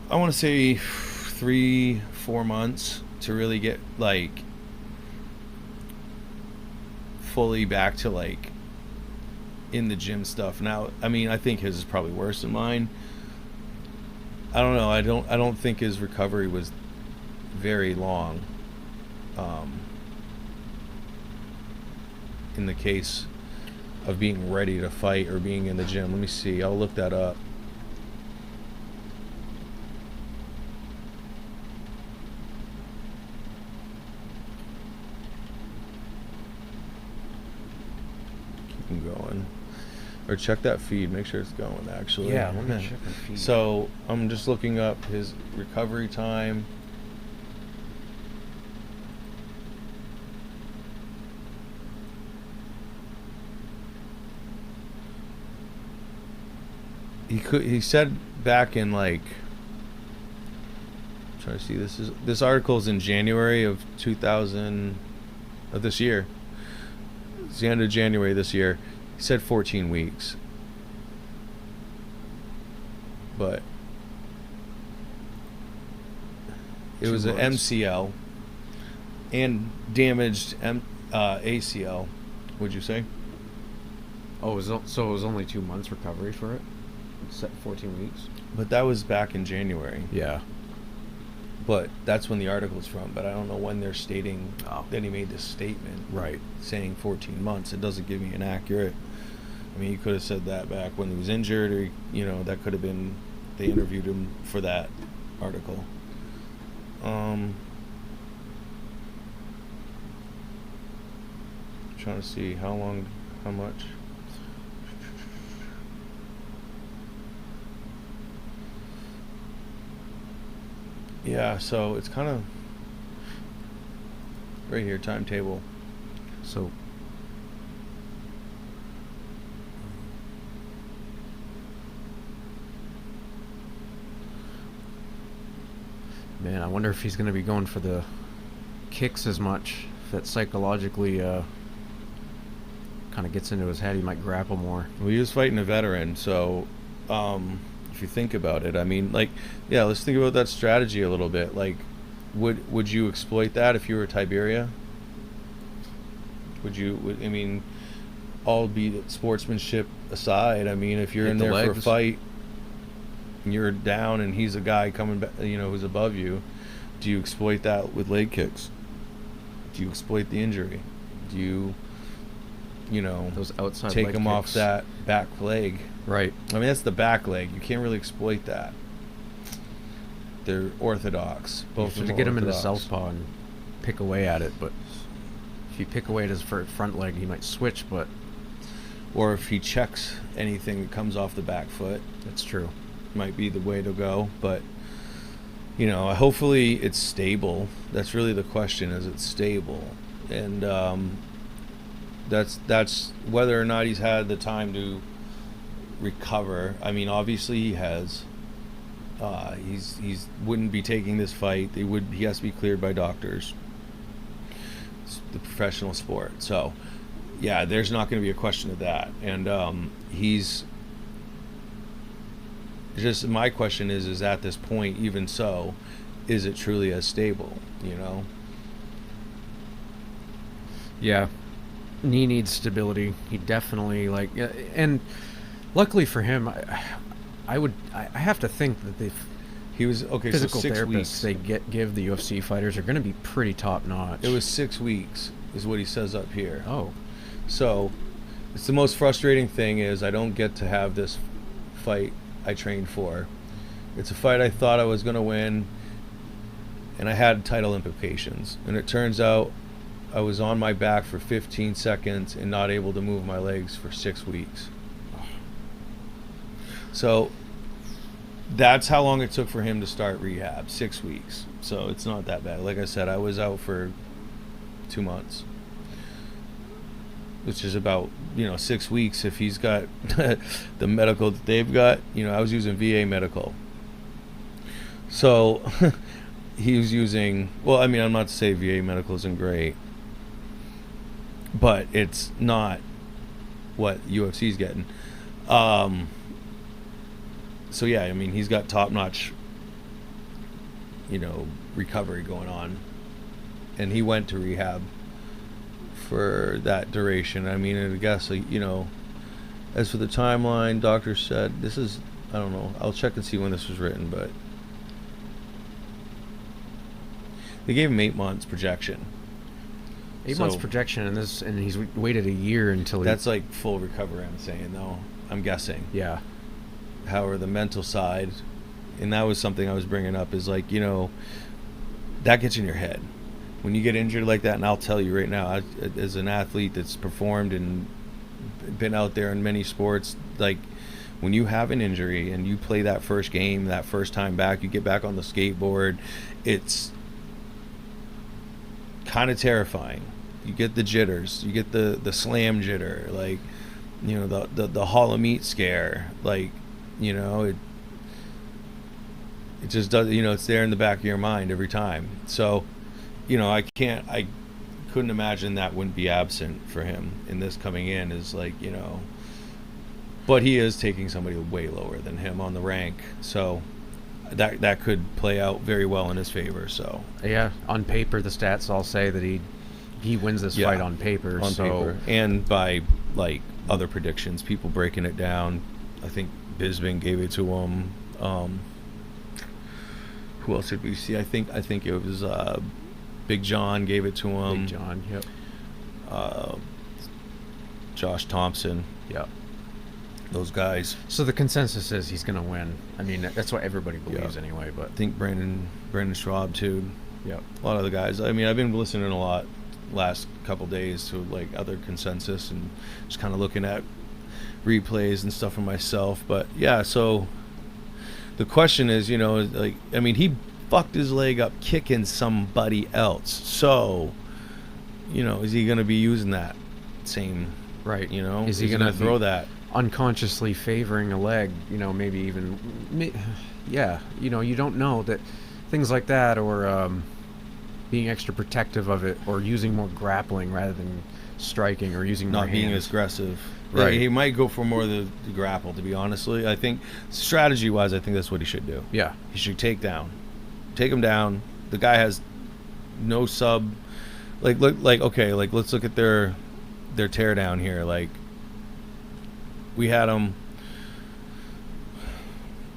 I want to say 3-4 months to really get like fully back to like in the gym stuff. Now, I mean, I think his is probably worse than mine. I don't know. I don't think his recovery was very long. In the case of being ready to fight or being in the gym. Let me see. I'll look that up. Keep them going. Or check that feed. Make sure it's going, actually. Yeah, let me check the feed. So I'm just looking up his recovery time. He said back in like, I'm trying to see, this article is in January of 2000 of this year. It's the end of January this year. He said 14 weeks. But it was an MCL and damaged ACL, would you say? Oh, so it was only 2 months recovery for it? Set 14 weeks? But that was back in January. Yeah. But that's when the article's from. But I don't know when they're stating Oh. that he made this statement. Right. Saying 14 months. It doesn't give me an accurate. I mean, he could have said that back when he was injured, or, you know, that could have been, they interviewed him for that article. Trying to see how long, how much. Yeah, so it's kind of right here, timetable. So man, I wonder if he's going to be going for the kicks as much. If that psychologically kind of gets into his head, he might grapple more. Well, he was fighting a veteran, so if you think about it, I mean, like, yeah, let's think about that strategy a little bit. Like, would you exploit that if you were Tiberia? I mean, all be sportsmanship aside, I mean, if you're Hit in the there for a legs. fight and you're down and he's a guy coming back, you know, who's above you, do you exploit that with leg kicks? Do you exploit the injury? Do you know, Those outside take leg him off kicks. that back leg? Right. I mean, that's the back leg. You can't really exploit that. They're orthodox. Both You of have to them get him into orthodox. southpaw and pick away at it, but if you pick away at his front leg, he might switch, but Or if he checks anything that comes off the back foot, that's true. might be the way to go. But, you know, hopefully it's stable. That's really the question, is it stable? And that's whether or not he's had the time to recover. I mean, obviously he has. He's wouldn't be taking this fight. He has to be cleared by doctors. It's the professional sport. So, yeah, there's not going to be a question of that. And he's just, my question is at this point, even so, is it truly as stable, you know? Yeah. Knee needs stability. He definitely, like, and luckily for him, I have to think that the He was, okay, so physical 6 therapists weeks. they give the UFC fighters are going to be pretty top notch. It was 6 weeks is what he says up here. Oh. So, it's the most frustrating thing is I don't get to have this fight I trained for. It's a fight I thought I was going to win, and I had title implications. And it turns out I was on my back for 15 seconds and not able to move my legs for 6 weeks. So, that's how long it took for him to start rehab, 6 weeks. So, it's not that bad. Like I said, I was out for 2 months. which is about 6 weeks. If he's got the medical that they've got, I was using VA medical, so he was using. Well, I mean, I'm not to say VA medical isn't great, but it's not what UFC's getting. So yeah, I mean, he's got top notch, recovery going on, and he went to rehab for that duration. I mean, I guess as for the timeline, doctor said this is, I don't know, I'll check and see when this was written, but they gave him 8 months projection. 8 months projection, and he's waited a year until that's like full recovery. I'm saying though, I'm guessing. Yeah. However, the mental side, and that was something I was bringing up, is like, that gets in your head when you get injured like that. And I'll tell you right now, as an athlete that's performed and been out there in many sports, like when you have an injury and you play that first game, that first time back, you get back on the skateboard, it's kind of terrifying. You get the jitters, you get the slam jitter, like, the Hall of Meat scare, like, it just does, it's there in the back of your mind every time. So, I couldn't imagine that wouldn't be absent for him in this coming in, is like, but he is taking somebody way lower than him on the rank. So that could play out very well in his favor. So yeah, on paper, the stats all say that he wins this fight on paper. Paper. And by like other predictions, people breaking it down. I think Bisping gave it to him. Who else did we see? I think it was Big John gave it to him. Big John, yep. Josh Thompson, yep. Those guys. So the consensus is he's going to win. I mean, that's what everybody believes anyway. But I think Brandon Schwab too. Yep. A lot of the guys. I mean, I've been listening a lot last couple days to like other consensus and just kind of looking at replays and stuff for myself. But yeah, so the question is, like, I mean, he fucked his leg up kicking somebody else. So, is he going to be using that same, right? Is he going to throw that? Unconsciously favoring a leg, maybe even, yeah, you don't know that things like that, or being extra protective of it, or using more grappling rather than striking, or using not more being hands. as aggressive. Right. He might go for more of the grapple, to be honestly. I think strategy wise, I think that's what he should do. Yeah. He should take him down. The guy has no sub, okay, let's look at their tear down here. Like, we had him,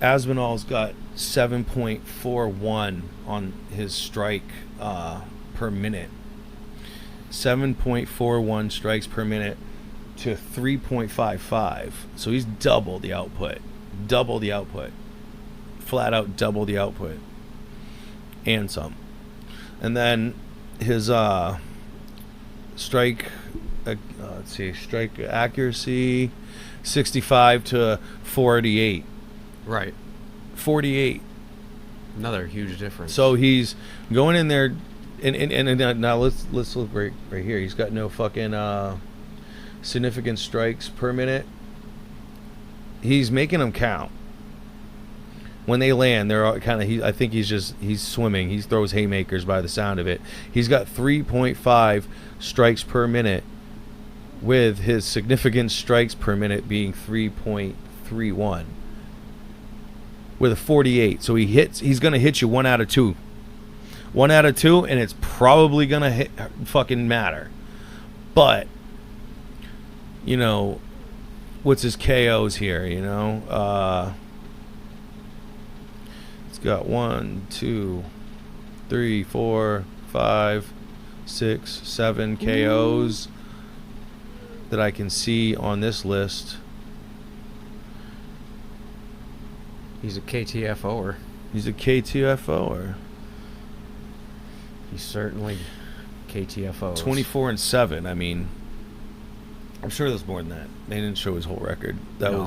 Aspinall's got 7.41 on his strike per minute. 7.41 strikes per minute to 3.55. So he's double the output. Flat out double the output. And some. And then his strike accuracy, 65 to 48. Right. 48. Another huge difference. So he's going in there, and now let's look right here. He's got no fucking significant strikes per minute. He's making them count. When they land, they're kind of. I think he's swimming. He throws haymakers by the sound of it. He's got 3.5 strikes per minute, with his significant strikes per minute being 3.31. With a 48, so he's gonna hit you 1 out of 2. 1 out of 2, and it's probably gonna fucking matter. But what's his KOs here? It's got 1, 2, 3, 4, 5, 6, 7 KOs that I can see on this list. He's a KTFO'er. He's a KTFO'er. He's certainly KTFO. 24-7. I mean, I'm sure there's more than that. They didn't show his whole record. I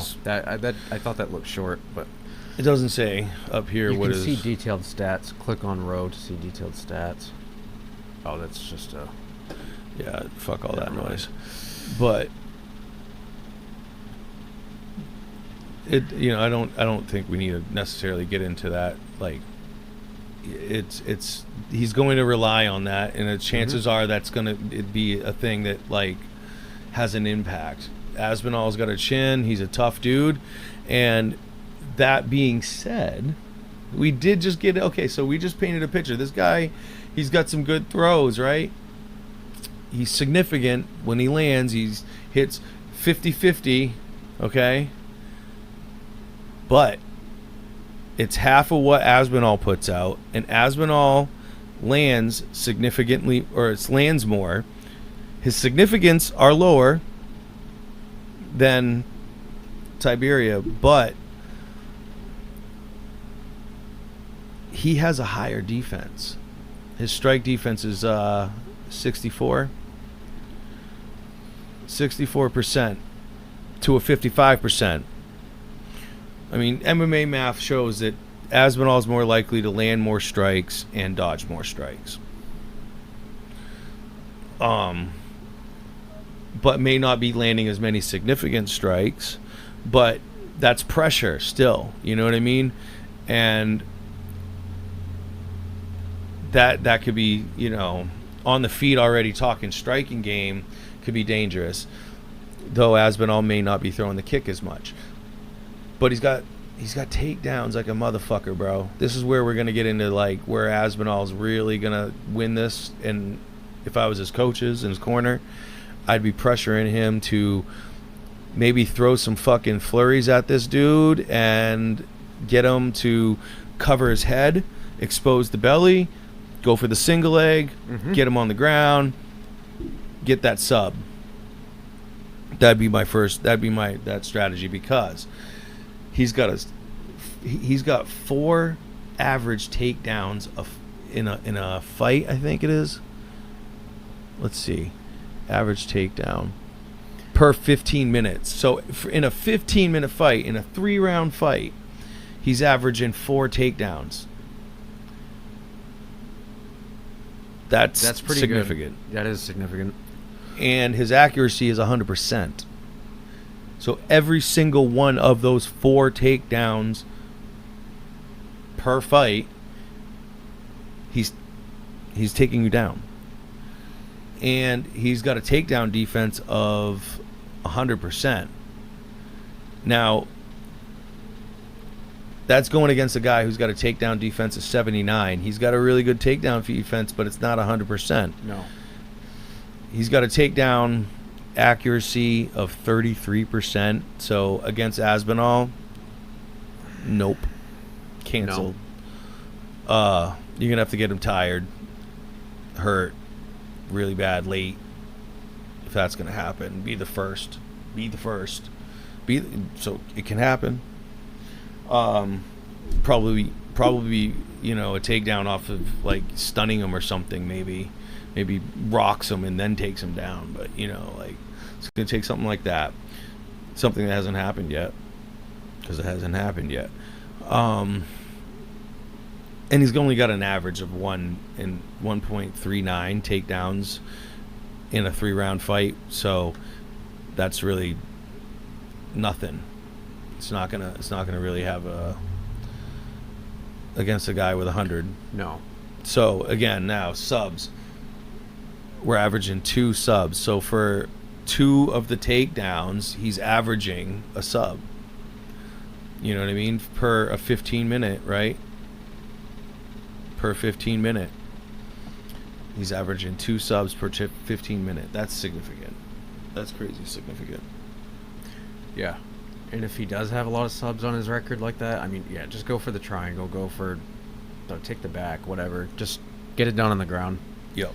thought that looked short, but it doesn't say up here you what can is. see detailed stats. Click on row to see detailed stats. Oh, that's just a. Yeah, fuck all that Never mind. noise. but I don't think we need to necessarily get into that. Like, it's he's going to rely on that, and the chances are that's going to be a thing that like has an impact. Aspinall's got a chin. He's a tough dude, and that being said, we did just get okay. So we just painted a picture. This guy, he's got some good throws, right? He's significant when he lands. He's hits 50-50, okay? But it's half of what Aspinall puts out, and Aspinall lands significantly, or it lands more. His significance are lower than Tiberia, but he has a higher defense. His strike defense is 64% to a 55%. I mean, MMA math shows that Aspinall is more likely to land more strikes and dodge more strikes. But may not be landing as many significant strikes, but that's pressure still, you know what I mean? And that could be, on the feet already talking striking game could be dangerous, though Aspinall may not be throwing the kick as much. But he's got takedowns like a motherfucker, bro. This is where we're going to get into like where Aspinall's really going to win this, and if I was his coaches in his corner, I'd be pressuring him to maybe throw some fucking flurries at this dude and get him to cover his head, expose the belly, go for the single leg, get him on the ground, get that sub. That'd be that strategy, because he's got 4 average takedowns in a fight, I think it is. Let's see. Average takedown per 15 minutes. So in a 15-minute fight, in a 3-round fight, he's averaging 4 takedowns. That's pretty significant. Good. That is significant. And his accuracy is 100%. So every single one of those 4 takedowns per fight, he's taking you down. And he's got a takedown defense of 100%. Now, that's going against a guy who's got a takedown defense of 79. He's got a really good takedown defense, but it's not 100%. No. He's got a takedown accuracy of 33%. So against Aspinall, nope. Canceled. No. You're going to have to get him tired, hurt, really bad late, if that's going to happen. Be the first. So it can happen. Probably a takedown off of like stunning him or something, maybe rocks him and then takes him down, but like it's going to take something like that, something that hasn't happened yet, because it hasn't happened yet. And he's only got an average of 1.39 takedowns in a 3-round fight, so that's really nothing. It's not gonna really have against a guy with 100. No. So again, now subs. We're averaging 2 subs. So for 2 of the takedowns, he's averaging a sub. You know what I mean? Per a 15-minute, right? Per 15-minute. He's averaging 2 subs per 15-minute. That's significant. That's crazy significant. Yeah. And if he does have a lot of subs on his record like that, I mean, yeah, just go for the triangle. Go for, take the back, whatever. Just get it done on the ground. Yep.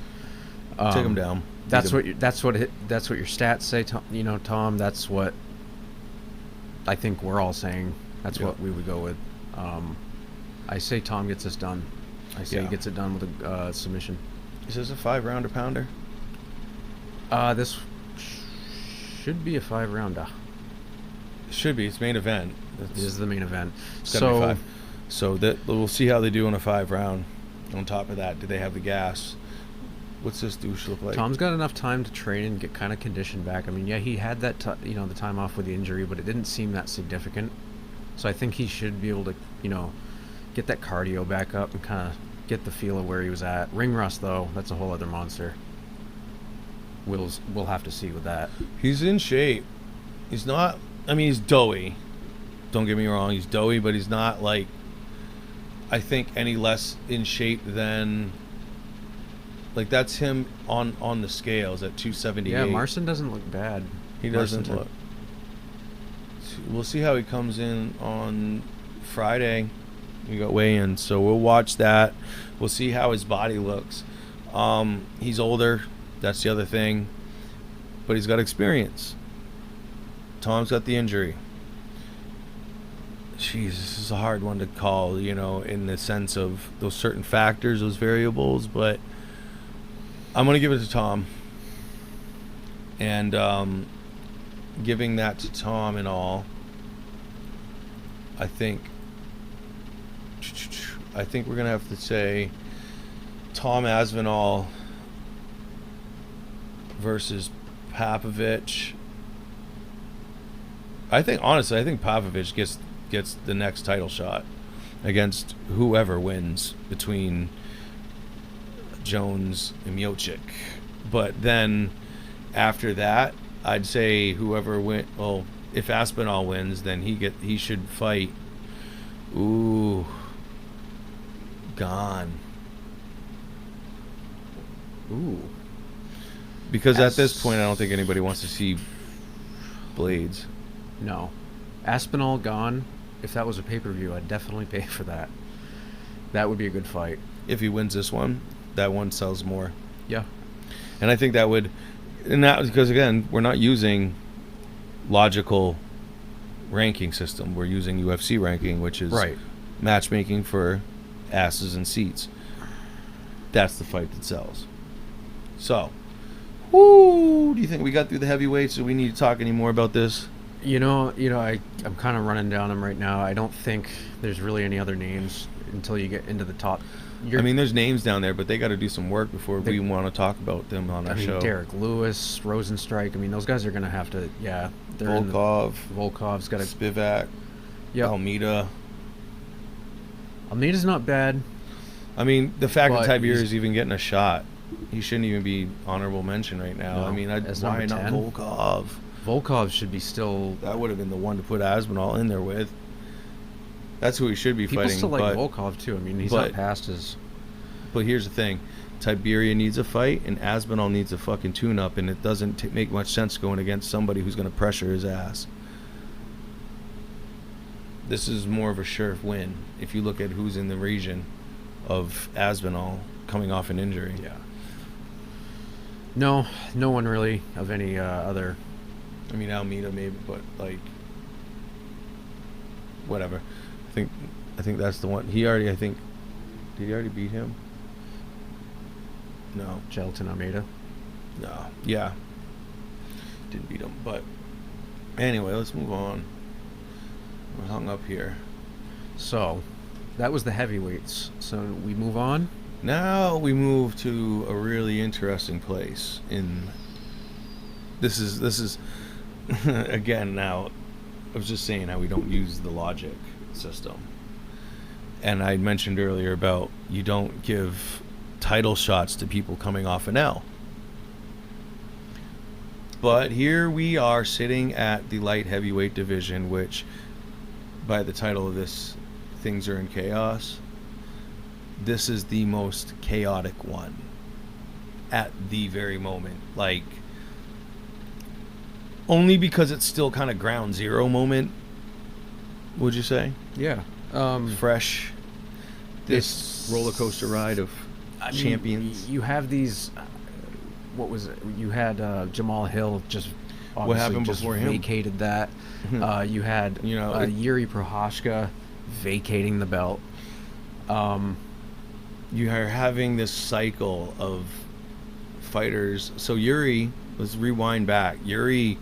Take him down. That's what your stats say, Tom. Tom. That's what I think we're all saying. That's what we would go with. I say Tom gets this done. I say he gets it done with a submission. Is this a 5-rounder pounder? This should be a 5-rounder. It should be. It's main event. This is the main event. So that we'll see how they do in a 5-round. On top of that, do they have the gas? What's this douche look like? Tom's got enough time to train and get kind of conditioned back. I mean, yeah, he had that the time off with the injury, but it didn't seem that significant. So I think he should be able to, get that cardio back up and kind of get the feel of where he was at. Ring rust, though, that's a whole other monster. We'll have to see with that. He's in shape. He's not. I mean, he's doughy. Don't get me wrong. He's doughy, but he's not like, I think, any less in shape than. Like, that's him on the scales at 278. Yeah, Marcin doesn't look bad. He doesn't look. We'll see how he comes in on Friday. We got weigh-in, so we'll watch that. We'll see how his body looks. He's older. That's the other thing. But he's got experience. Tom's got the injury. Jeez, this is a hard one to call, in the sense of those certain factors, those variables, but I'm going to give it to Tom. And giving that to Tom and all, I think we're going to have to say Tom Aspinall versus Popovich. Honestly, I think Popovich gets the next title shot against whoever wins between Jones and Miocic. But then after that, I'd say whoever win. Well, if Aspinall wins, then he should fight. Ooh, Gone. Ooh. Because at this point, I don't think anybody wants to see blades. No. Aspinall Gone. If that was a pay-per-view, I'd definitely pay for that. That would be a good fight. If he wins this one, that one sells more. Yeah. And I think that would, and that because again, we're not using logical ranking system. We're using UFC ranking, which is right. Matchmaking for asses and seats. That's the fight that sells. So, do you think we got through the heavyweights? Do we need to talk any more about this? I'm kind of running down them right now. I don't think there's really any other names until you get into the top. There's names down there, but they got to do some work before we want to talk about them on our show. Derek Lewis, Rosenstrike. those guys are going to have to, yeah. Volkov's got a Spivak. Yeah. Almeida. Almeida's not bad. The fact that Tiberia's even getting a shot, he shouldn't even be honorable mention right now. No, why not 10? Volkov? Volkov should be still. That would have been the one to put Aspinall in there with. That's who he should be People fighting. People still like Volkov too. He's not past his. But here's the thing: Tiberia needs a fight, and Aspinall needs a fucking tune-up, and it doesn't make much sense going against somebody who's going to pressure his ass. This is more of a sure win if you look at who's in the region of Aspinall coming off an injury. Yeah. No one really of any other. Almeida maybe, but whatever. I think that's the one. Did he already beat him? No. Gelatin Almeida? No. Yeah. Didn't beat him, but anyway, let's move on. We're hung up here. So, that was the heavyweights. So we move on? Now we move to a really interesting place this is again, now I was just saying how we don't use the logic system. And I mentioned earlier about you don't give title shots to people coming off an L. But here we are sitting at the light heavyweight division, which by the title of this, Things Are in Chaos, this is the most chaotic one at the very moment. Only because it's still kind of ground zero moment, would you say? Yeah. Fresh. This roller coaster ride of champions. You have these. What was it? You had Jamal Hill just. What happened before him? Vacated that. You had Yuri Prochazka vacating the belt. You are having this cycle of fighters. So Yuri, let's rewind back. Yuri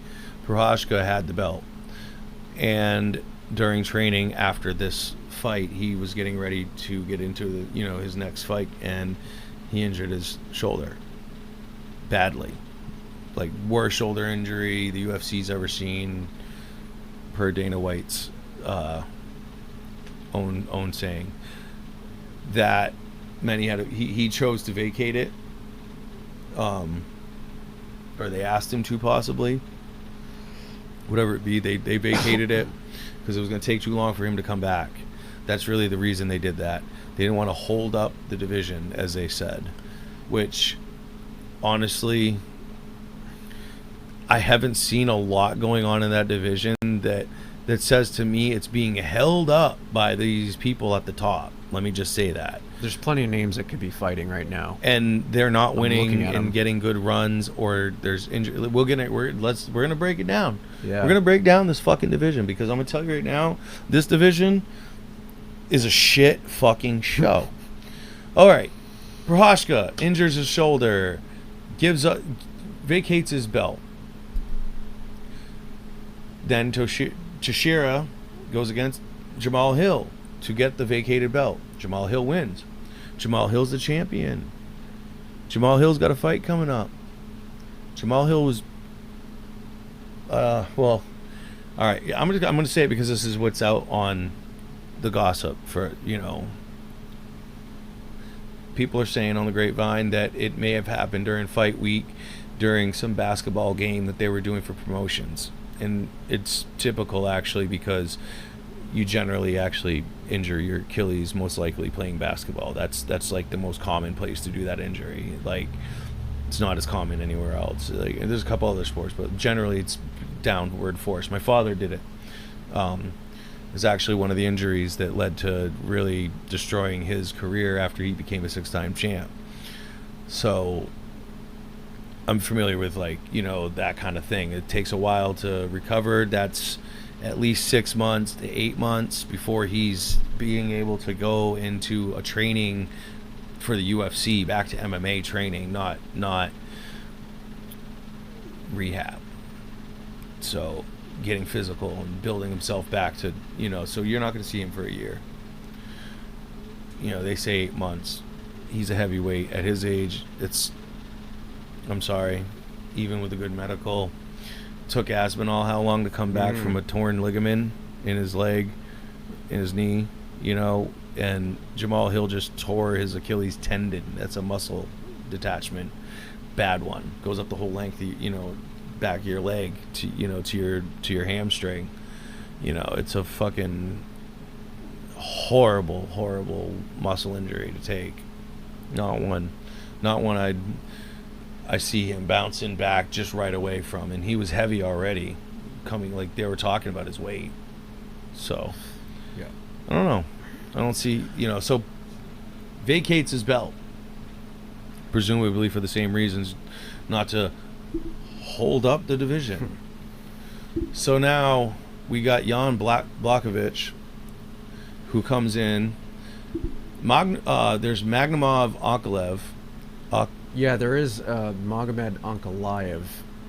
Prochazka had the belt, and during training after this fight, he was getting ready to get into his next fight, and he injured his shoulder. badly. Like, worst shoulder injury the UFC's ever seen, per Dana White's own saying. That meant he chose to vacate it, or they asked him to, possibly. Whatever it be, they vacated it because it was going to take too long for him to come back. That's really the reason they did that. They didn't want to hold up the division, as they said, which, honestly, I haven't seen a lot going on in that division that says to me it's being held up by these people at the top. Let me just say that. There's plenty of names that could be fighting right now, and they're not winning and them. getting good runs, or there's injury. We're gonna break it down. Yeah. We're gonna break down this fucking division, because I'm gonna tell you right now, this division is a shit fucking show. All right, Prochazka injures his shoulder, vacates his belt. Then Teixeira goes against Jamal Hill to get the vacated belt. Jamal Hill wins. Jamal Hill's the champion. Jamal Hill's got a fight coming up. Jamal Hill was well, all right, I'm gonna say it because this is what's out on the gossip. For, people are saying on the grapevine that it may have happened during fight week, during some basketball game that they were doing for promotions. And it's typical, actually, because you generally actually injure your Achilles most likely playing basketball. That's like the most common place to do that injury. Like, it's not as common anywhere else. Like, there's a couple other sports, but generally it's downward force. My father did it. It's actually one of the injuries that led to really destroying his career after he became a 6-time champ. So I'm familiar with, like, that kind of thing. It takes a while to recover. That's at least 6 months to 8 months before he's being able to go into a training for the UFC, back to MMA training, not rehab. So getting physical and building himself back to, so you're not going to see him for a year. They say 8 months. He's a heavyweight at his age. I'm sorry, even with a good medical. Took Aspinall how long to come back from a torn ligament in his leg, in his knee, and Jamal Hill just tore his Achilles tendon. That's a muscle detachment, bad one. Goes up the whole length, back of your leg to your hamstring. It's a fucking horrible muscle injury to take. Not one I see him bouncing back just right away from, and he was heavy already, coming, like, they were talking about his weight. So, yeah, I don't know. I don't see, so vacates his belt, presumably for the same reasons, not to hold up the division. So now we got Jan Blachowicz, who comes in. There's Magnumov Ankalev. Yeah, there is Magomed Ankalaev,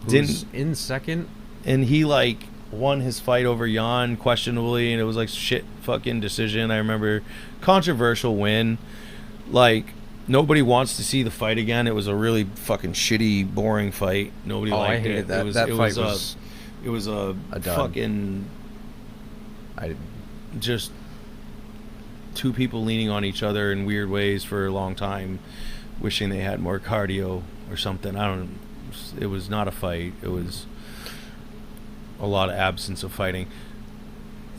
who's in second. And he, like, won his fight over Jan questionably, and it was like shit fucking decision. I remember, controversial win. Like, nobody wants to see the fight again. It was a really fucking shitty, boring fight. Nobody liked I hated it. That. It was a fucking just two people leaning on each other in weird ways for a long time, wishing they had more cardio or something. It was not a fight. It was a lot of absence of fighting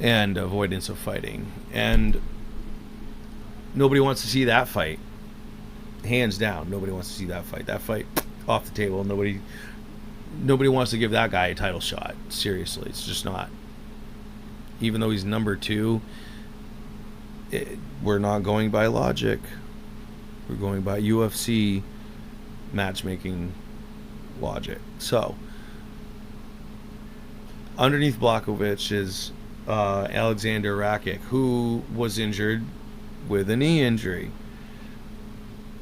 and avoidance of fighting. And nobody wants to see that fight. Hands down, nobody wants to see that fight. That fight, off the table. Nobody wants to give that guy a title shot. Seriously, it's just not. Even though he's number 2, we're not going by logic. We're going by UFC matchmaking logic. So, underneath Blachowicz is Alexander Rakic, who was injured with a knee injury.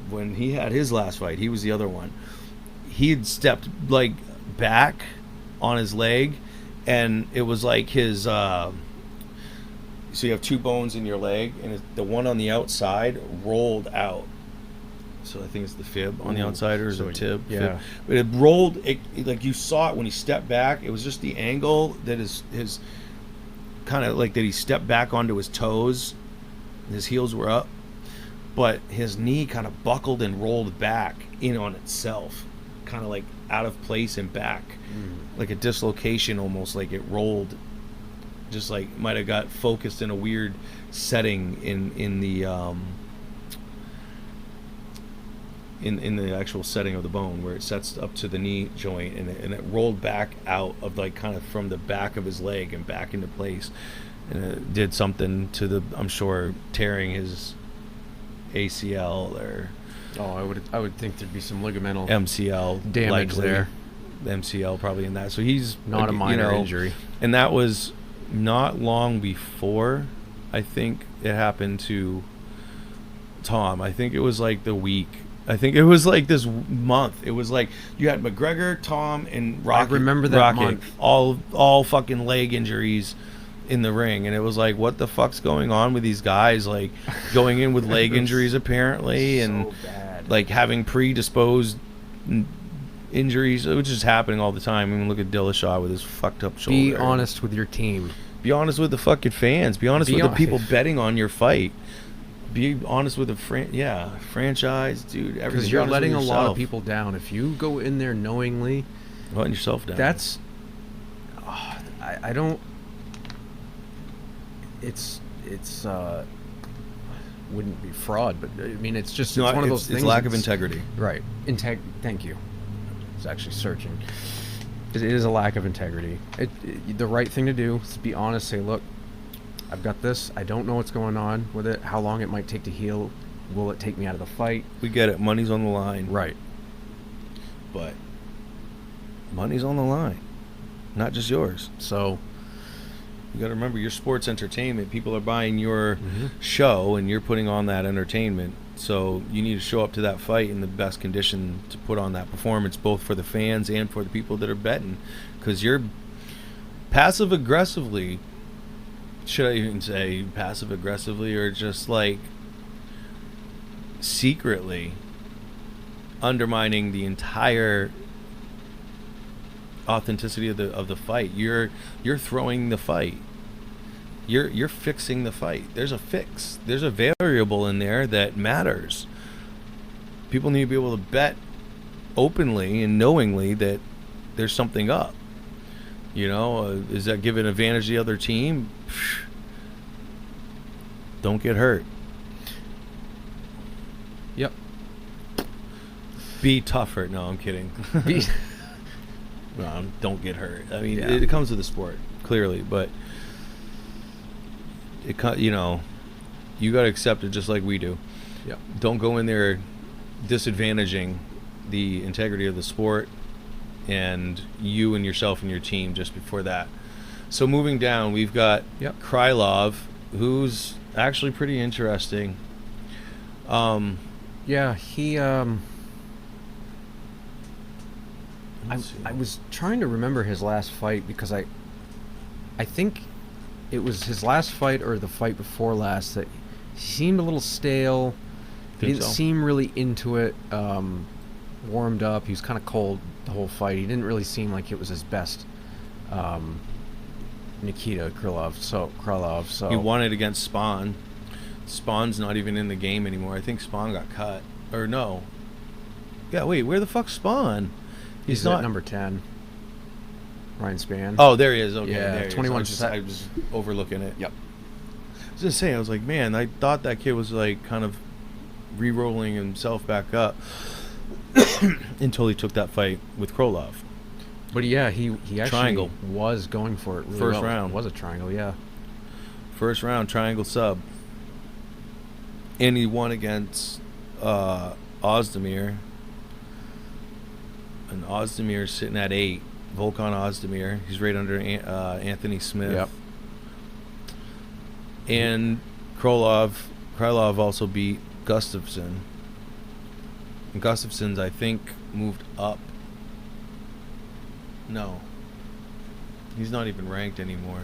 When he had his last fight, he was the other one. He had stepped, like, back on his leg, and it was like his... so you have 2 bones in your leg, and the one on the outside rolled out. So I think it's the fib on the outside, or is so it tib? yeah. Fib. But it rolled, like you saw it when he stepped back. It was just the angle that his kind of like that he stepped back onto his toes. His heels were up, but his knee kind of buckled and rolled back in on itself, kind of like out of place and back, like a dislocation almost, like it rolled, just like might have got focused in a weird setting in the in the actual setting of the bone where it sets up to the knee joint, and it rolled back out of like kind of from the back of his leg and back into place, and it did something to the, I'm sure, tearing his ACL or I would think there'd be some ligamental MCL damage likely. there. MCL probably in that, so he's Not a minor injury. and that was not long before I think it happened to Tom. I think it was like the week. I think it was like this month. It was like you had McGregor, Tom, and Rocket. I remember that month. All fucking leg injuries in the ring, and it was like, what the fuck's going on with these guys? Like going in with leg injuries apparently, and So bad. like having predisposed injuries, which is happening all the time. I mean, look at Dillashaw with his fucked up shoulder. Be honest with your team. Be honest with the fucking fans. Be honest with the people betting on your fight. Be honest with the franchise, dude. Because you're letting a lot of people down. If you go in there knowingly, letting yourself down. That's I don't. It's wouldn't be fraud, but I mean it's just it's one of those things. It's lack of integrity. Right. Thank you. I was actually searching. It is a lack of integrity. The right thing to do is to be honest. Say, look, I've got this. I don't know what's going on with it. How long it might take to heal. Will it take me out of the fight? We get it. Money's on the line. Right. But money's on the line. Not just yours. So you got to remember, your sports entertainment. People are buying your show, and you're putting on that entertainment. So you need to show up to that fight in the best condition to put on that performance, both for the fans and for the people that are betting. Because you're passive aggressively, should I even say passive aggressively, or just like secretly undermining the entire authenticity of the fight. You're throwing the fight. You're fixing the fight. There's a fix. There's a variable in there that matters. People need to be able to bet openly and knowingly that there's something up. You know, is that give an advantage to the other team? Don't get hurt. Yep. Be tougher. No, I'm kidding. No, don't get hurt. I mean, Yeah. it comes to the sport, clearly, but you know, you got to accept it just like we do. Yep. Don't go in there disadvantaging the integrity of the sport and you and yourself and your team just before that. So moving down, we've got Krylov, who's actually pretty interesting. Yeah, he I was trying to remember his last fight because I think it was his last fight or the fight before last that he seemed a little stale. He didn't seem really into it. Warmed up. He was kind of cold the whole fight. He didn't really seem like it was his best. Nikita Krylov. So he won it against Spawn. Spawn's not even in the game anymore. I think Spawn got cut. Or no. Yeah, wait, where the fuck's Spawn? He's not at number 10. Ryan Spann. Oh, there he is. Okay, yeah, there he is. 21. I was overlooking it. Yep. I was just saying, I was like, man, I thought that kid was like kind of re-rolling himself back up until he took that fight with Krylov. But yeah, he actually Triangle. was going for it really First well. round. It was a triangle, yeah. First round, triangle sub. And he won against Ozdemir. And Ozdemir's sitting at 8. Volkan Ozdemir. He's right under Anthony Smith. Yep. And Krylov also beat Gustafsson. And Gustafsson's, I think, moved up. No. He's not even ranked anymore.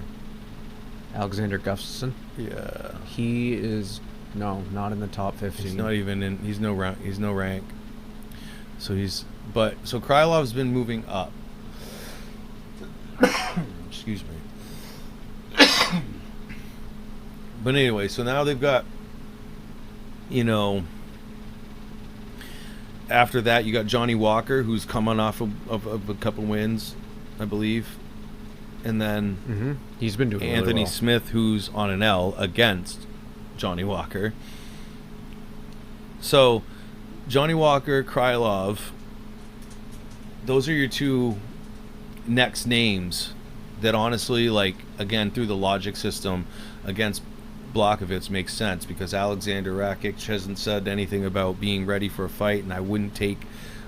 Alexander Gustafsson. Yeah. He is No, not in the top 15. He's not even in. He's no rank. He's no rank. So so Krylov's been moving up. Excuse me. But anyway, so now they've got, after that you got Johnny Walker, who's coming off of a couple wins, I believe. And then he's been doing Anthony really well. Smith, who's on an L against Johnny Walker. So Johnny Walker, Krylov, those are your two next names that honestly, like, again, through the logic system against Blachowicz makes sense, because Alexander Rakic hasn't said anything about being ready for a fight, and I wouldn't take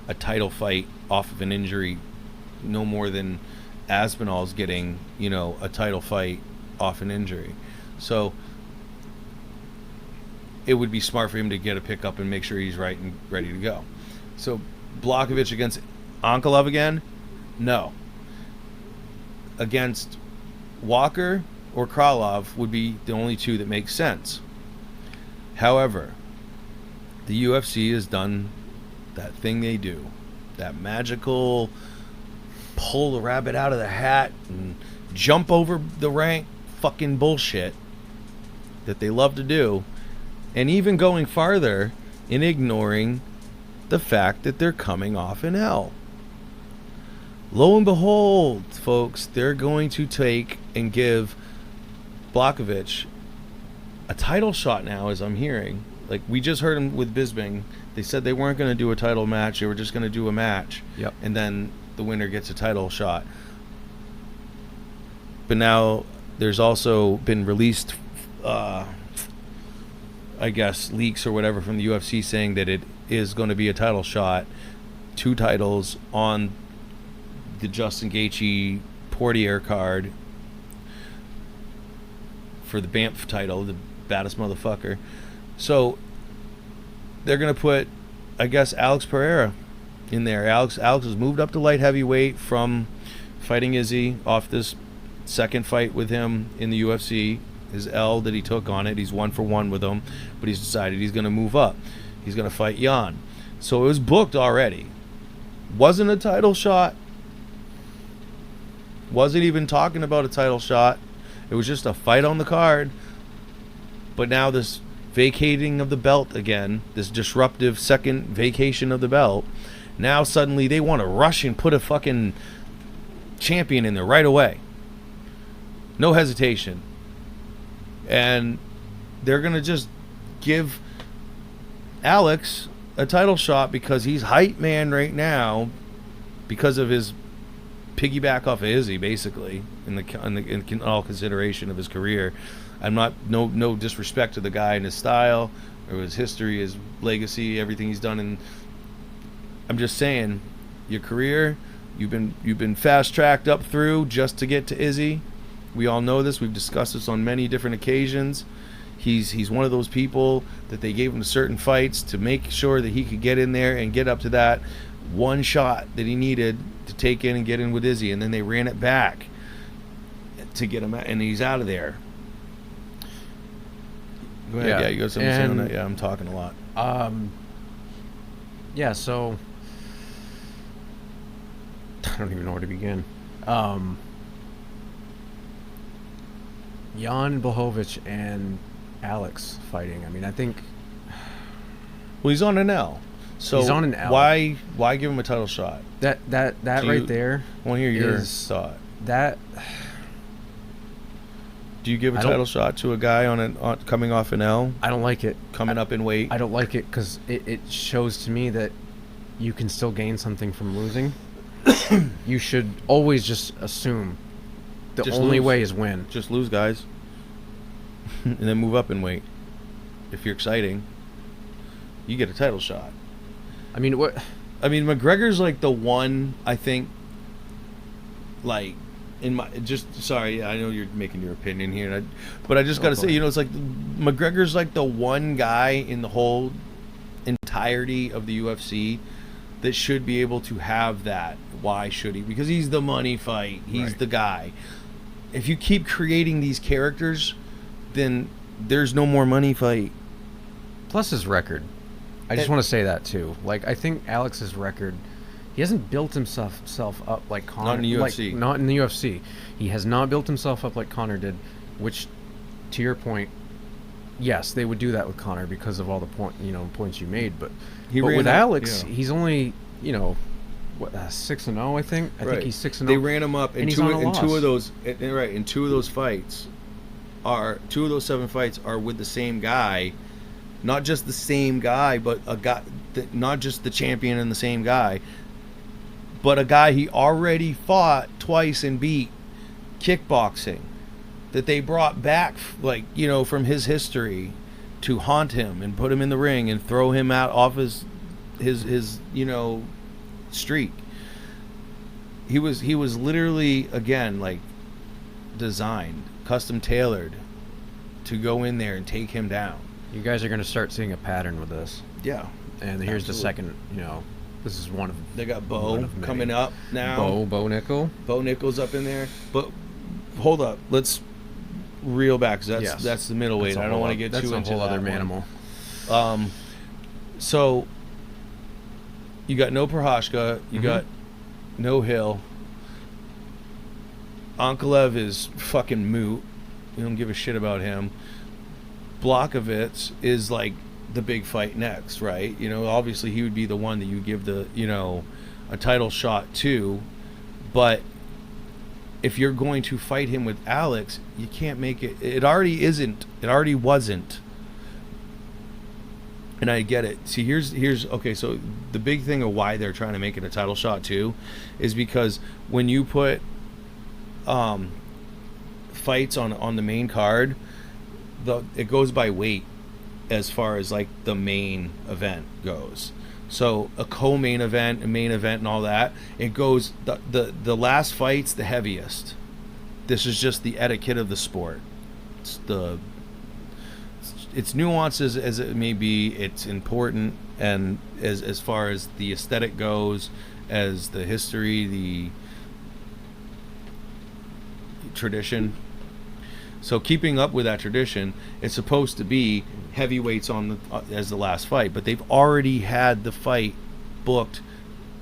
a title fight off of an injury no more than Aspinall's getting, a title fight off an injury. So it would be smart for him to get a pickup and make sure he's right and ready to go. So Blachowicz against Ankalaev again? No. Against Walker or Krylov would be the only two that make sense. However, the UFC has done that thing they do, that magical pull the rabbit out of the hat and jump over the rank fucking bullshit that they love to do, and even going farther in ignoring the fact that they're coming off an L. Lo and behold, folks, they're going to take and give Blachowicz a title shot now, as I'm hearing. Like, we just heard him with Bisping. They said they weren't going to do a title match. They were just going to do a match. Yep. And then the winner gets a title shot. But now there's also been released, I guess, leaks or whatever from the UFC saying that it is going to be a title shot, 2 titles on the Justin Gaethje Portier card for the Banff title, the baddest motherfucker. So they're going to put, I guess, Alex Pereira in there. Alex has moved up to light heavyweight from fighting Izzy off this second fight with him in the UFC. His L that he took on it, he's 1-for-1 with him, but he's decided he's going to move up. He's going to fight Jan. So it was booked already. Wasn't a title shot. Wasn't even talking about a title shot. It was just a fight on the card. But now this vacating of the belt again, this disruptive second vacation of the belt, now suddenly they want to rush and put a fucking champion in there right away. No hesitation. And they're going to just give Alex a title shot because he's hype man right now because of his piggyback off of Izzy, basically, in all consideration of his career. I'm not, no disrespect to the guy and his style or his history, his legacy, everything he's done, and I'm just saying, your career, you've been fast tracked up through just to get to Izzy. We all know this. We've discussed this on many different occasions. He's one of those people that they gave him certain fights to make sure that he could get in there and get up to that one shot that he needed to take in and get in with Izzy, and then they ran it back to get him out, and he's out of there. Go ahead. Yeah, you got something to say on that? Yeah, I'm talking a lot. Yeah, so I don't even know where to begin. Jan Blachowicz and Alex fighting. I mean, I think. Well, he's on an L. So he's on an L. Why give him a title shot? That right there. I want to hear your thought. That. Do you give a title shot to a guy on coming off an L? I don't like it. Coming up in weight? I don't like it because it shows to me that you can still gain something from losing. You should always just assume the only way is win. Just lose, guys. And then move up in weight. If you're exciting, you get a title shot. I mean, what? I mean, McGregor's like the one, I think, like, sorry, I know you're making your opinion here, but I just got to say, it's like McGregor's like the one guy in the whole entirety of the UFC that should be able to have that. Why should he? Because he's the money fight. He's the guy. If you keep creating these characters, then there's no more money fight. Plus his record. I just want to say that too. Like, I think Alex's record, he hasn't built himself up like Conor. Not in the UFC. Like, not in the UFC. He has not built himself up like Conor did, which, to your point, yes, they would do that with Conor because of all the points you made. But with Alex, he's only, what, 6-0, I think. I think he's 6-0. They ran him up in he's two on a of loss. those. Right, in two of those fights, two of those 7 fights are with the same guy. Not just the same guy, but a guy, not just the champion and the same guy, but a guy he already fought twice and beat kickboxing, that they brought back, like, from his history to haunt him and put him in the ring and throw him out off his streak. He was literally, again, like, designed, custom tailored to go in there and take him down. You guys are going to start seeing a pattern with this. Yeah. And here's the second, this is one of... They got Bo coming up now. Bo Nickel. Bo Nickel's up in there. But hold up. Let's reel back, because that's the middleweight. I don't want to get too into that. That's a whole other manimal. So, you got no Prohashka. You got no Hill. Ankalev is fucking moot. You don't give a shit about him. Blachowicz is like the big fight next, right? Obviously he would be the one that you give the, a title shot to, but if you're going to fight him with Alex, you can't make it. It already wasn't. And I get it. See, here's okay, so the big thing of why they're trying to make it a title shot too is because when you put fights on the main card, it goes by weight as far as like the main event goes. So a co-main event, a main event, and all that, it goes the last fight's the heaviest. This is just the etiquette of the sport. It's nuances as it may be. It's important, and as far as the aesthetic goes, as the history, the tradition. So keeping up with that tradition, it's supposed to be heavyweights as the last fight, but they've already had the fight booked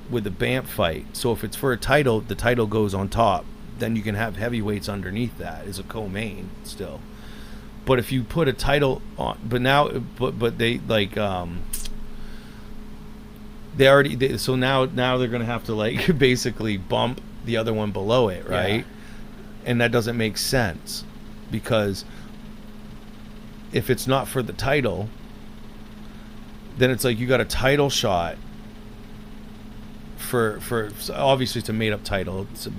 with the BAMP fight. So if it's for a title, the title goes on top. Then you can have heavyweights underneath that as a co-main still. But if you put a title on, but they like so now they're gonna have to like basically bump the other one below it, right? Yeah. And that doesn't make sense. Because if it's not for the title, then it's like you got a title shot for obviously it's a made up title. It's a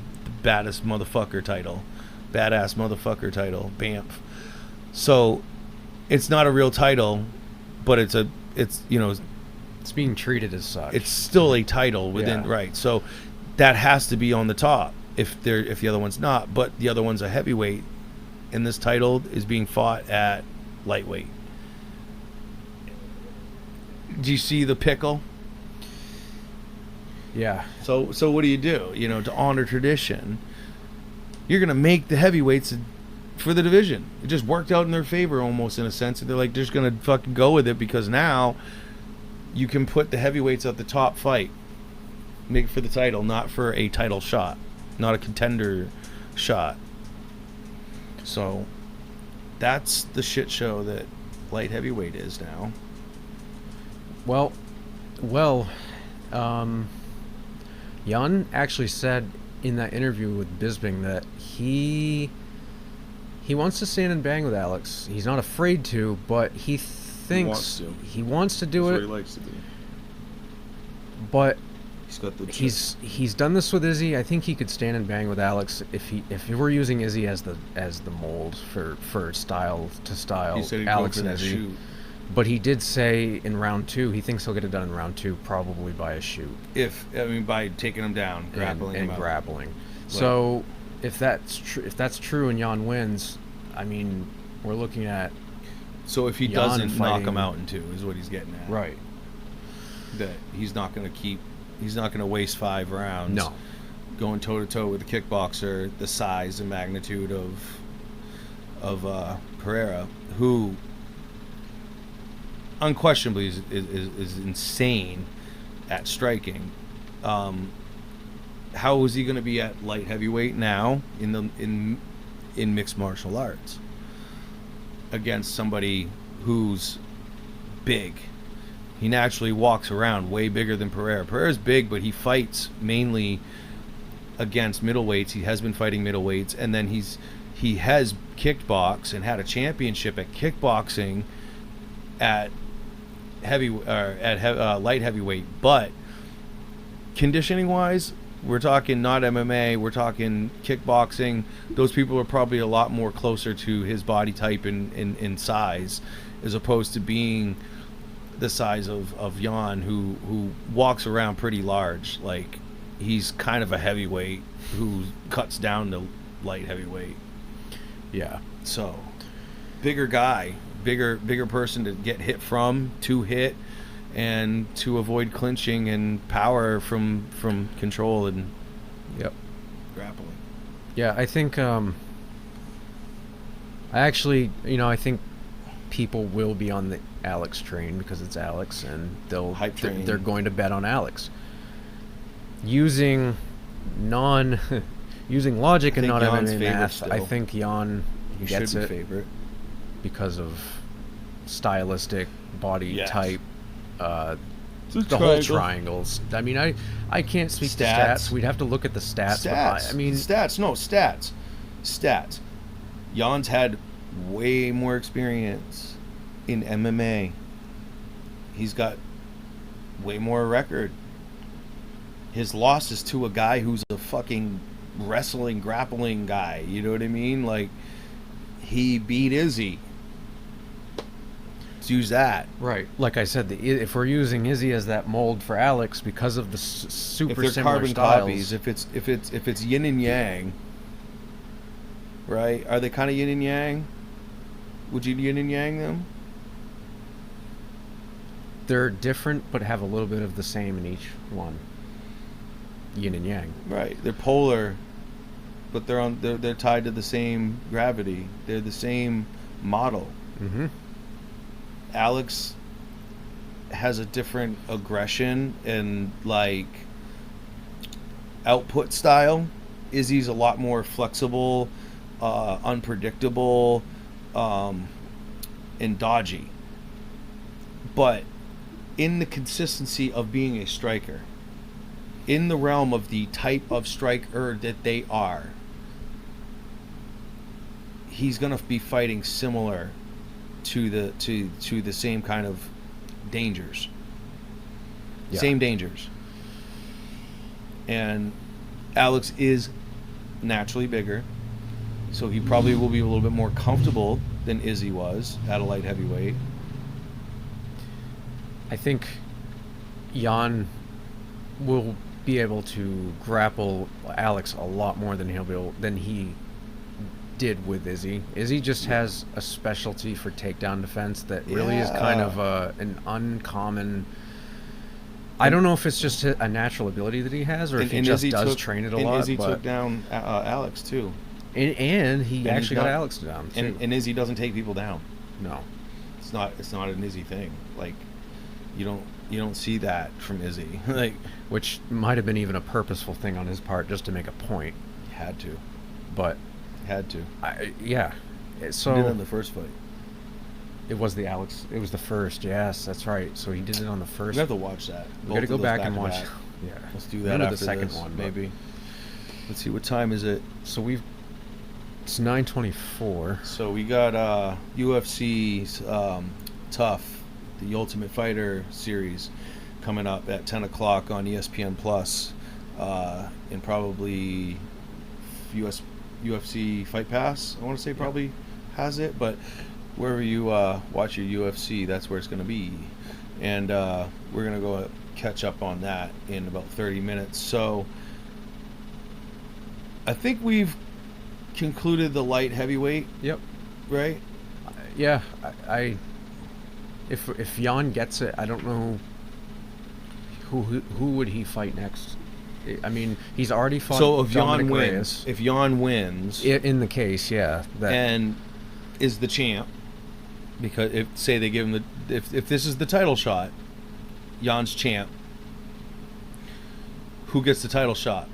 badass motherfucker title, BAMF. So it's not a real title, but it's being treated as such. It's still a title within, right? So that has to be on the top if the other one's not, but the other one's a heavyweight. And this title is being fought at lightweight. Do you see the pickle? Yeah. So what do? To honor tradition, you're gonna make the heavyweights for the division. It just worked out in their favor almost in a sense. They're like just gonna fucking go with it because now you can put the heavyweights at the top fight, make it for the title, not for a title shot, not a contender shot. So that's the shit show that light heavyweight is now. Well, Jan actually said in that interview with Bisping that he wants to stand and bang with Alex. He's not afraid to, but he thinks he wants to do it. That's what he likes to do. But he's done this with Izzy. I think he could stand and bang with Alex if we're using Izzy as the mold for style to style. He said he'd Alex go for and Izzy. Shoot. But he did say in round 2 he thinks he'll get it done in round 2, probably by a shoot. By taking him down, grappling and grappling. Right. So if that's true and Jan wins, I mean we're looking at. So if he Jan doesn't knock him out in 2, is what he's getting at. Right. That he's not going to waste 5 rounds. No. Going toe to toe with a kickboxer the size and magnitude of Pereira, who unquestionably is insane at striking. How is he going to be at light heavyweight now in mixed martial arts against somebody who's big? He naturally walks around way bigger than Pereira. Pereira's big, but he fights mainly against middleweights. He has been fighting middleweights, and then he has kickboxed and had a championship at kickboxing at light heavyweight. But conditioning wise, we're talking not MMA, we're talking kickboxing. Those people are probably a lot more closer to his body type in size, as opposed to being the size of Jan, who walks around pretty large. Like, he's kind of a heavyweight who cuts down to light heavyweight. Yeah. So, bigger guy, bigger person to get hit from, to hit, and to avoid clinching, and power from control and grappling. Yeah, I think I think people will be on the Alex train because it's Alex, and they're going to bet on Alex. Using logic and not MMA math, I think Jan gets it favorite because of stylistic body type. The whole triangles. I mean, I can't speak to stats. We'd have to look at the stats. Stats. Jan's had way more experience in MMA. He's got way more record. His loss is to a guy who's a fucking wrestling, grappling guy. You know what I mean? Like, he beat Izzy. Let's use that. Right. Like I said, if we're using Izzy as that mold for Alex because of the super if they're similar carbon styles. copies, if it's yin and yang, right? Are they kind of yin and yang? Would you yin and yang them? They're different, but have a little bit of the same in each one. Yin and yang. Right. They're polar, but they're tied to the same gravity. They're the same model. Mm-hmm. Alex has a different aggression and like output style. Izzy's a lot more flexible, unpredictable, and dodgy. But in the consistency of being a striker, in the realm of the type of striker that they are, he's gonna be fighting similar to the same kind of dangers. Yeah. Same dangers. And Alex is naturally bigger, so he probably will be a little bit more comfortable than Izzy was at a light heavyweight. I think Jan will be able to grapple Alex a lot more than he did with Izzy. Izzy just has a specialty for takedown defense that really is kind of an uncommon. I don't know if it's just a natural ability that he has, or if he just does train it a lot. Izzy took down Alex too, and he actually got Alex down too. And Izzy doesn't take people down. No, it's not an Izzy thing. Like, you don't see that from Izzy. Like, which might have been even a purposeful thing on his part, just to make a point. Had to. Yeah. So he did it in the first fight. It was the Alex. It was the first. Yes, that's right. So he did it on the first. We have to watch that. We got to go back and watch. Yeah, let's do that after the second this, one, maybe. Let's see, what time is it? So it's 9:24. So we got UFC's Tough, the Ultimate Fighter series, coming up at 10 o'clock on ESPN Plus, and probably UFC Fight Pass. I want to say probably has it, but wherever you watch your UFC, that's where it's going to be. And we're going to go catch up on that in about 30 minutes. So I think we've concluded the light heavyweight. Yep. Right? Yeah. If Jan gets it, I don't know who would he fight next. I mean, he's already fought. So if Jan wins, in the case, yeah, and is the champ, Because if say they give him if this is the title shot, Jan's champ. Who gets the title shot?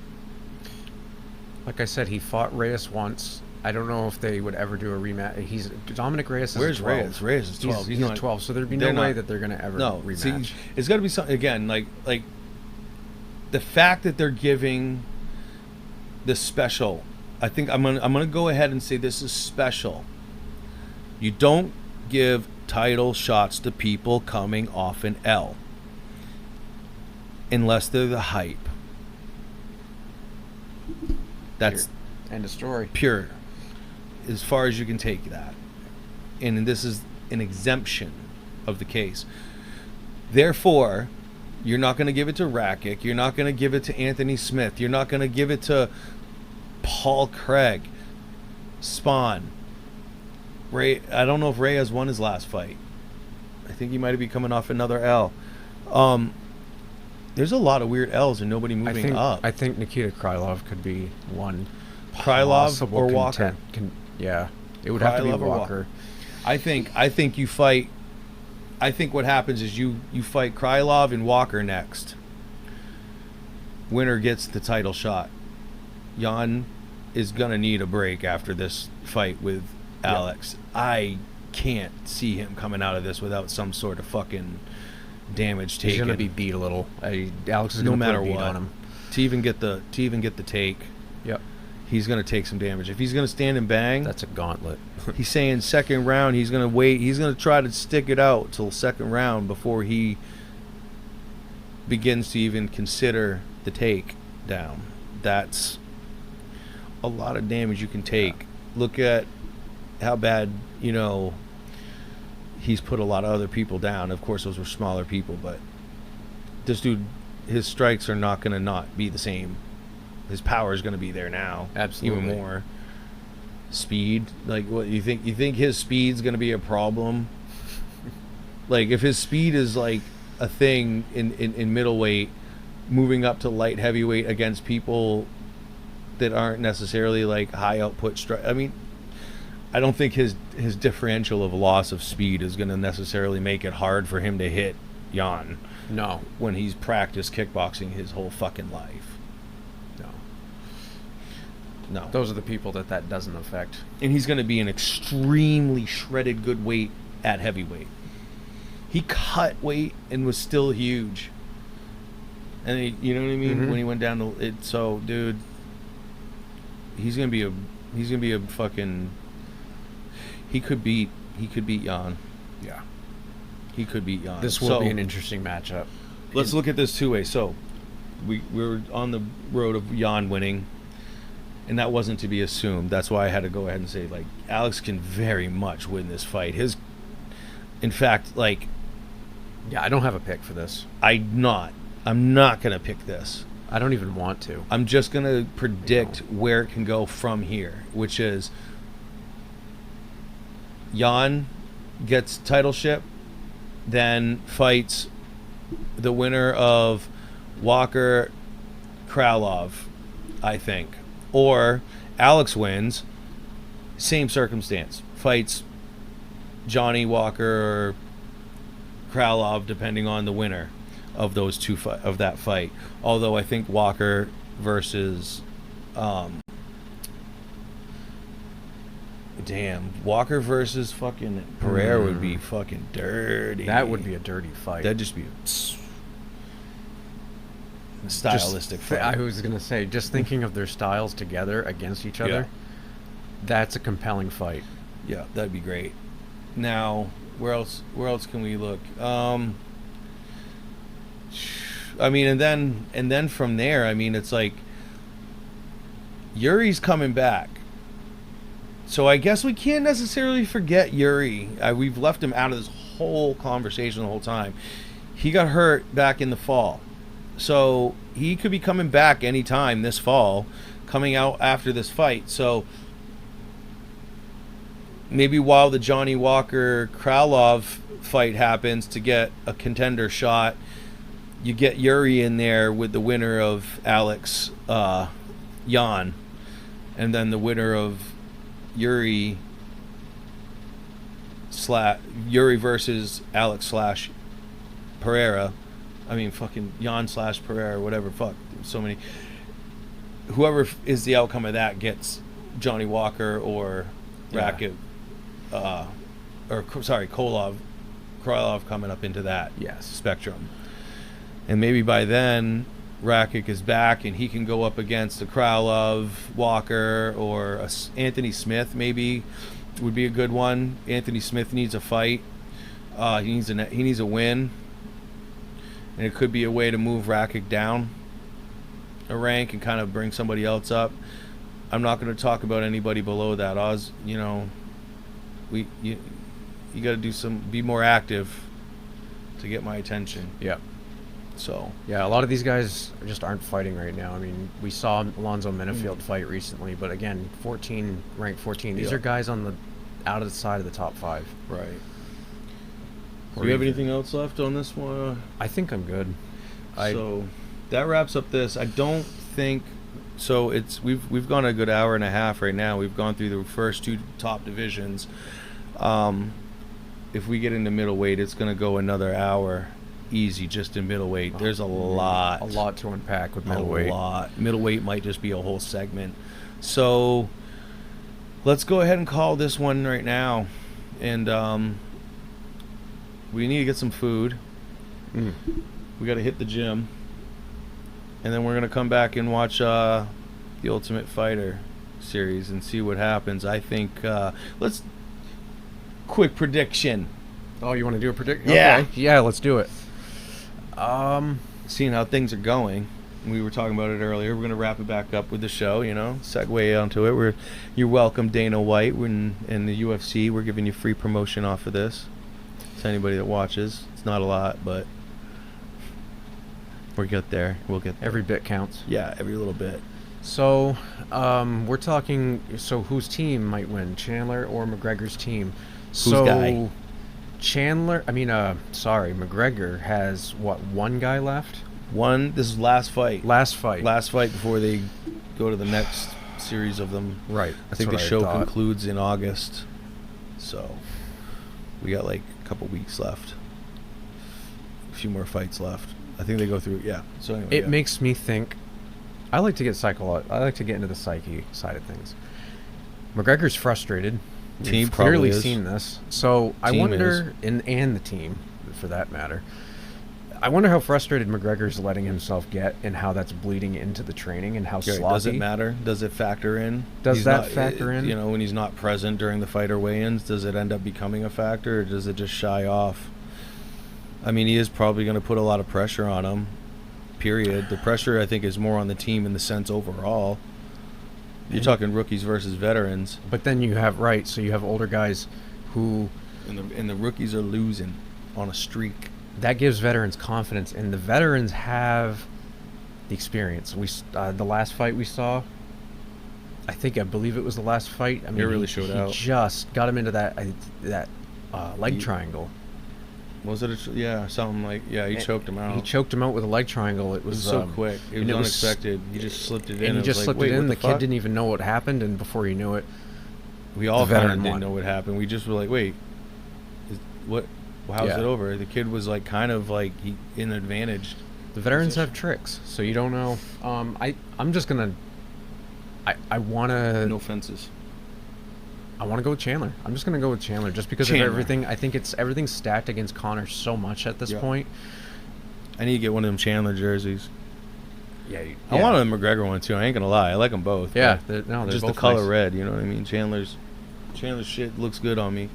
Like I said, he fought Reyes once. I don't know if they would ever do a rematch. Dominic Reyes is Where's 12. Reyes? Reyes is 12. He's not 12, so there'd be no way that they're going to ever rematch. See, it's got to be something again. Like the fact that they're giving the special. I think I'm gonna go ahead and say this is special. You don't give title shots to people coming off an L unless they're the hype. That's end of story. Pure, as far as you can take that. And this is an exemption of the case. Therefore, you're not going to give it to Rakic. You're not going to give it to Anthony Smith. You're not going to give it to Paul Craig, Spawn. Ray. I don't know if Ray has won his last fight. I think he might be coming off another L. There's a lot of weird L's and nobody moving up. I think Nikita Krylov could be one. Krylov or Walker? Yeah, it would have to be Krylov or Walker. I think you fight. I think what happens is you fight Krylov and Walker next. Winner gets the title shot. Jan is gonna need a break after this fight with Alex. I can't see him coming out of this without some sort of fucking damage taken. He's gonna be beat a little. Alex is no gonna matter put a beat what on him to even get the take. Yep. He's gonna take some damage. If he's gonna stand and bang, that's a gauntlet. he's saying second round. He's gonna wait. He's gonna try to stick it out till second round before he begins to even consider the take down. That's a lot of damage you can take. Yeah. Look at how bad, he's put a lot of other people down. Of course, those were smaller people, but this dude, his strikes are not going to not be the same. His power is going to be there now. Absolutely. Even more. Speed, like what you think his speed's going to be a problem? Like if his speed is like a thing in middleweight, moving up to light heavyweight against people that aren't necessarily like high output strike. I mean, I don't think his differential of loss of speed is going to necessarily make it hard for him to hit Jan. No. When he's practiced kickboxing his whole fucking life. No. Those are the people that doesn't affect. And he's going to be an extremely shredded good weight at heavyweight. He cut weight and was still huge. And you know what I mean? Mm-hmm. When he went down to it, so dude, he's gonna be a fucking. He could beat Jan. Yeah. He could beat Jan. This will be an interesting matchup. Let's look at this two ways. So, we're on the road of Jan winning, and that wasn't to be assumed. That's why I had to go ahead and say like Alex can very much win this fight. In fact, like. Yeah, I don't have a pick for this. I'm not going to pick this. I don't even want to. I'm just going to predict where it can go from here, which is Jan gets titleship, then fights the winner of Walker Krylov, I think. Or Alex wins, same circumstance, fights Johnny Walker or Krylov, depending on the winner of those two of that fight. Although I think Walker versus Walker versus fucking Pereira would be fucking dirty. That would be a dirty fight. That'd just be a stylistic fight. I was gonna say, just thinking of their styles together against each other, that's a compelling fight. Yeah, that'd be great. Now, where else can we look? I mean, and then from there, I mean, it's like Yuri's coming back. So I guess we can't necessarily forget Yuri. We've left him out of this whole conversation the whole time. He got hurt back in the fall. So he could be coming back anytime this fall, coming out after this fight. So maybe while the Johnny Walker Krylov fight happens to get a contender shot, you get Yuri in there with the winner of Alex Jan, and then the winner of Yuri Yuri versus Alex slash Pereira. I mean, fucking Jan slash Pereira, whatever. Fuck, so many. Whoever is the outcome of that gets Johnny Walker or Rakic, Krylov coming up into that spectrum. And maybe by then, Rakic is back and he can go up against a Krylov, Walker, or Anthony Smith maybe would be a good one. Anthony Smith needs a fight. He needs a win. And it could be a way to move Rakic down a rank and kind of bring somebody else up. I'm not going to talk about anybody below that. Oz, you got to be more active to get my attention. Yeah. So yeah, a lot of these guys just aren't fighting right now. I mean, we saw Alonzo Minifield fight recently, but again, ranked 14. These are guys out of the side of the top 5. Right. Do you have anything else left on this one? I think I'm good. So that wraps up this. I don't think so. We've gone a good hour and a half right now. We've gone through the first 2 top divisions. If we get into middleweight, it's going to go another hour easy just in middleweight. There's a lot to unpack with middleweight. A lot. Middleweight might just be a whole segment. So let's go ahead and call this one right now. And we need to get some food. We got to hit the gym. And then we're going to come back and watch the Ultimate Fighter series and see what happens. I think let's quick prediction. Oh, you want to do a prediction? Yeah. Okay. Yeah, let's do it. Seeing how things are going, we were talking about it earlier. We're going to wrap it back up with the show, segue onto it. You're welcome, Dana White. We're in the UFC. We're giving you free promotion off of this to anybody that watches. It's not a lot, but we'll get there. Every bit counts. Yeah, every little bit. So, we're talking. So, whose team might win, Chandler or McGregor's team? Whose guy? McGregor has one guy left? This is last fight. Last fight before they go to the next series of them. Right. I think the show concludes in August. So we got like a couple weeks left. A few more fights left. I think they go through, So anyway, it makes me think. I like to get into the psyche side of things. McGregor's frustrated. We've clearly seen this. So I wonder, and the team, for that matter, I wonder how frustrated McGregor's letting himself get and how that's bleeding into the training and how sloppy. Does it matter? Does it factor in? Does that factor in? When he's not present during the fighter weigh-ins, does it end up becoming a factor or does it just shy off? I mean, he is probably going to put a lot of pressure on him, period. The pressure, I think, is more on the team in the sense overall. You're talking rookies versus veterans. But then you have, so you have older guys who... And the rookies are losing on a streak. That gives veterans confidence, and the veterans have the experience. The last fight we saw, I believe it was the last fight. I mean, it really showed out. He just got him into that leg triangle. Was it? Something like he choked him out. He choked him out with a leg triangle. It was so quick. It was unexpected. He just slipped it in. And he just slipped it in. The kid didn't even know what happened, and before you knew it, we all kind of didn't know what happened. We just were like, wait, what? How's it over? The kid was like kind of like in advantage. The veterans have tricks, so you don't know. I'm just gonna. I wanna. No fences. I want to go with Chandler. I'm just going to go with Chandler just because of everything. I think everything's stacked against Conor so much at this point. I need to get one of them Chandler jerseys. Yeah. I want a McGregor one too. I ain't going to lie. I like them both. Yeah. They're just both the color nice. red. You know what I mean? Chandler's shit looks good on me.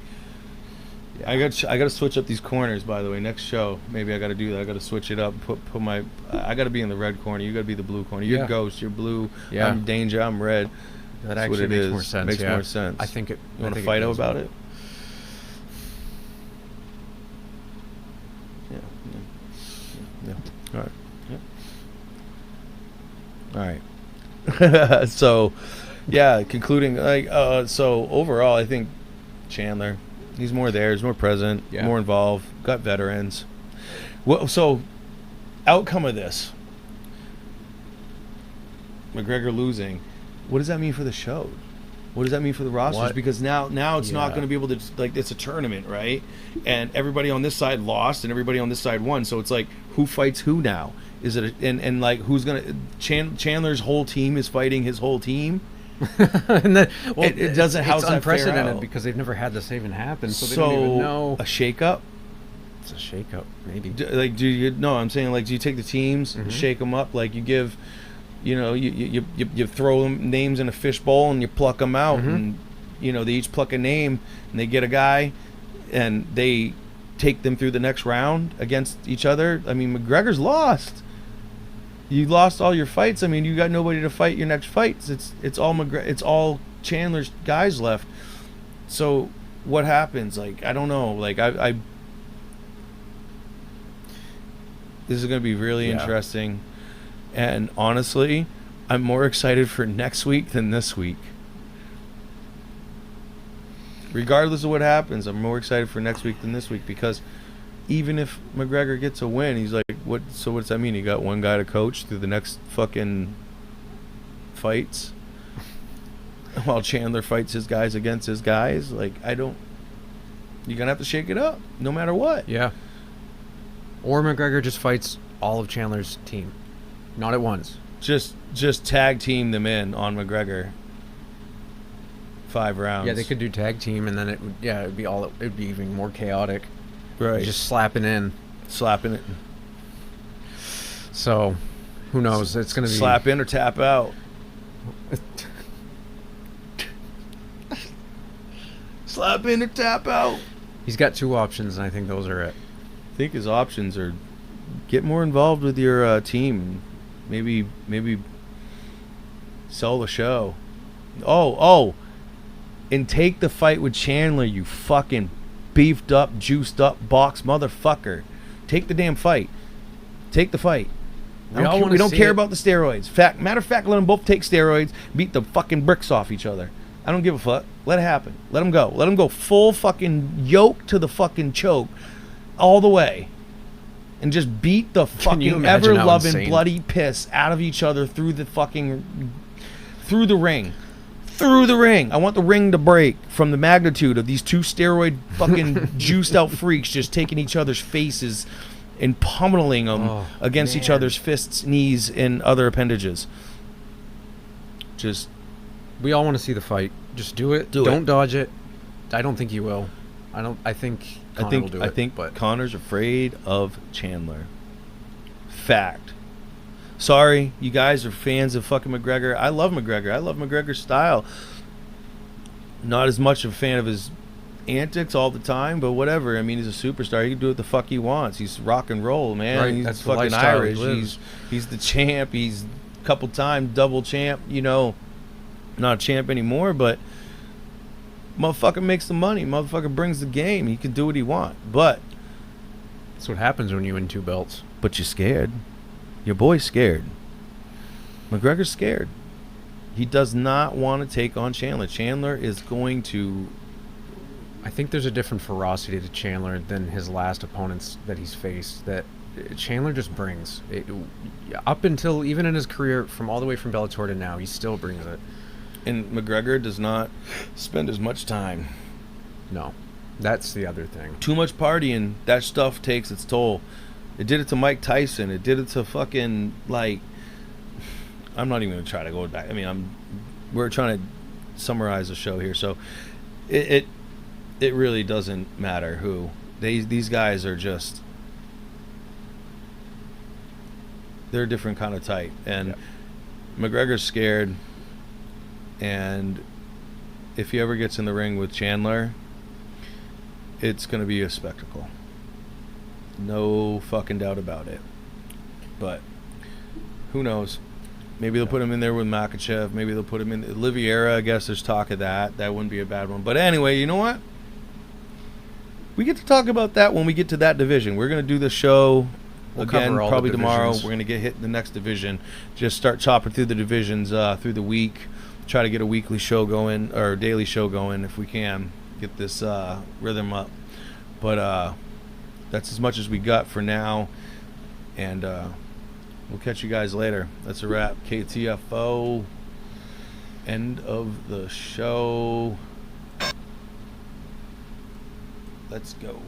Yeah. I got to switch up these corners, by the way. Next show, maybe I got to do that. I got to switch it up. Put my. I got to be in the red corner. You got to be the blue corner. You're Ghost. You're blue. Yeah. I'm Danger. I'm red. That actually makes more sense. Makes more sense. I think it. You want to fight about it? Yeah. All right. All right. So, concluding. So overall, I think Chandler. He's more there. He's more present. Yeah. More involved. Got veterans. Well, so outcome of this. McGregor losing. What does that mean for the show? What does that mean for the rosters? What? Because now it's not Yeah. going to be able to, like, it's a tournament, right? And everybody on this side lost, and everybody on this side won. So it's like, who fights who now? Is it and like who's gonna Chandler's whole team is fighting his whole team? And then, well, It doesn't. How's it's that fare unprecedented out? because they've never had this even happen, so they don't even know. A shakeup. It's a shakeup, maybe. Do you? No, I'm saying, like, do you take the teams, Mhm. shake them up, like you give, you throw them names in a fishbowl and you pluck them out, Mhm. and they each pluck a name and they get a guy, and they take them through the next round against each other. I mean, McGregor's lost. You lost all your fights. I mean, you got nobody to fight your next fights. It's all Chandler's guys left. So what happens? Like, I don't know. Like, I this is going to be really Yeah. interesting. And honestly, I'm more excited for next week than this week. Regardless of what happens, I'm more excited for next week than this week, because even if McGregor gets a win, he's like, what? So what does that mean? You got one guy to coach through the next fucking fights, while Chandler fights his guys against his guys. Like, you're gonna have to shake it up, no matter what. Yeah. Or McGregor just fights all of Chandler's team, not at once. Just tag team them in on McGregor. 5 rounds. Yeah, they could do tag team, and then it'd be even more chaotic. right. Just slapping in. slapping it. So, who knows? It's gonna be Slap in or tap out. Slap in or tap out. He's got 2 options, and I think those are it. I think his options are get more involved with your team. Maybe sell the show. Oh, and take the fight with Chandler, you fucking beefed up, juiced up box motherfucker. Take the damn fight. Take the fight. We all wanna We don't see care it. about the steroids. Matter of fact, let them both take steroids, beat the fucking bricks off each other. I don't give a fuck. Let it happen. Let them go. Let them go full fucking yoke to the fucking choke, all the way, and just beat the Can you fucking imagine how ever-loving insane? bloody piss out of each other through the ring. Through the ring. I want the ring to break from the magnitude of these 2 steroid fucking juiced out freaks just taking each other's faces and pummeling them against each man. other's fists, knees, and other appendages. Just We all want to see the fight. Just do it. Do Don't it. dodge it. I don't think you will. I think Conor will do I it. think but Conor's afraid of Chandler. Fact. Sorry, you guys are fans of fucking McGregor. I love McGregor. I love McGregor's style. Not as much a fan of his antics all the time, but whatever. I mean, he's a superstar. He can do what the fuck he wants. He's rock and roll, man. Right, He's that's the fucking lifestyle he Irish. lives. He's the champ. He's a couple time double champ. Not a champ anymore, but motherfucker makes the money. Motherfucker brings the game. He can do what he wants. But that's what happens when you win 2 belts. you're scared. Your boy's scared. McGregor's scared. He does not want to take on Chandler. Chandler is going to... I think there's a different ferocity to Chandler than his last opponents that he's faced. That Chandler just brings up until even in his career, from all the way from Bellator to now, he still brings it. And McGregor does not spend as much time. No, that's the other thing. Too much partying. That stuff takes its toll. It did it to Mike Tyson. It did it to fucking, like... I'm not even going to try to go back. I mean, we're trying to summarize the show here. So it really doesn't matter who. These guys are just... They're a different kind of type. And McGregor's scared. And if he ever gets in the ring with Chandler, it's going to be a spectacle. No fucking doubt about it. But who knows? Maybe they'll put him in there with Makachev. Maybe they'll put him in Oliveira. I guess there's talk of that. That wouldn't be a bad one. But anyway, you know what? We get to talk about that when we get to that division. We're going to do the show We'll again cover all probably the tomorrow. divisions. We're going to get hit the next division. Just start chopping through the divisions through the week. Try to get a weekly show going, or a daily show going if we can. Get this rhythm up. But that's as much as we got for now. And we'll catch you guys later. That's a wrap. KTFO. end of the show. Let's go.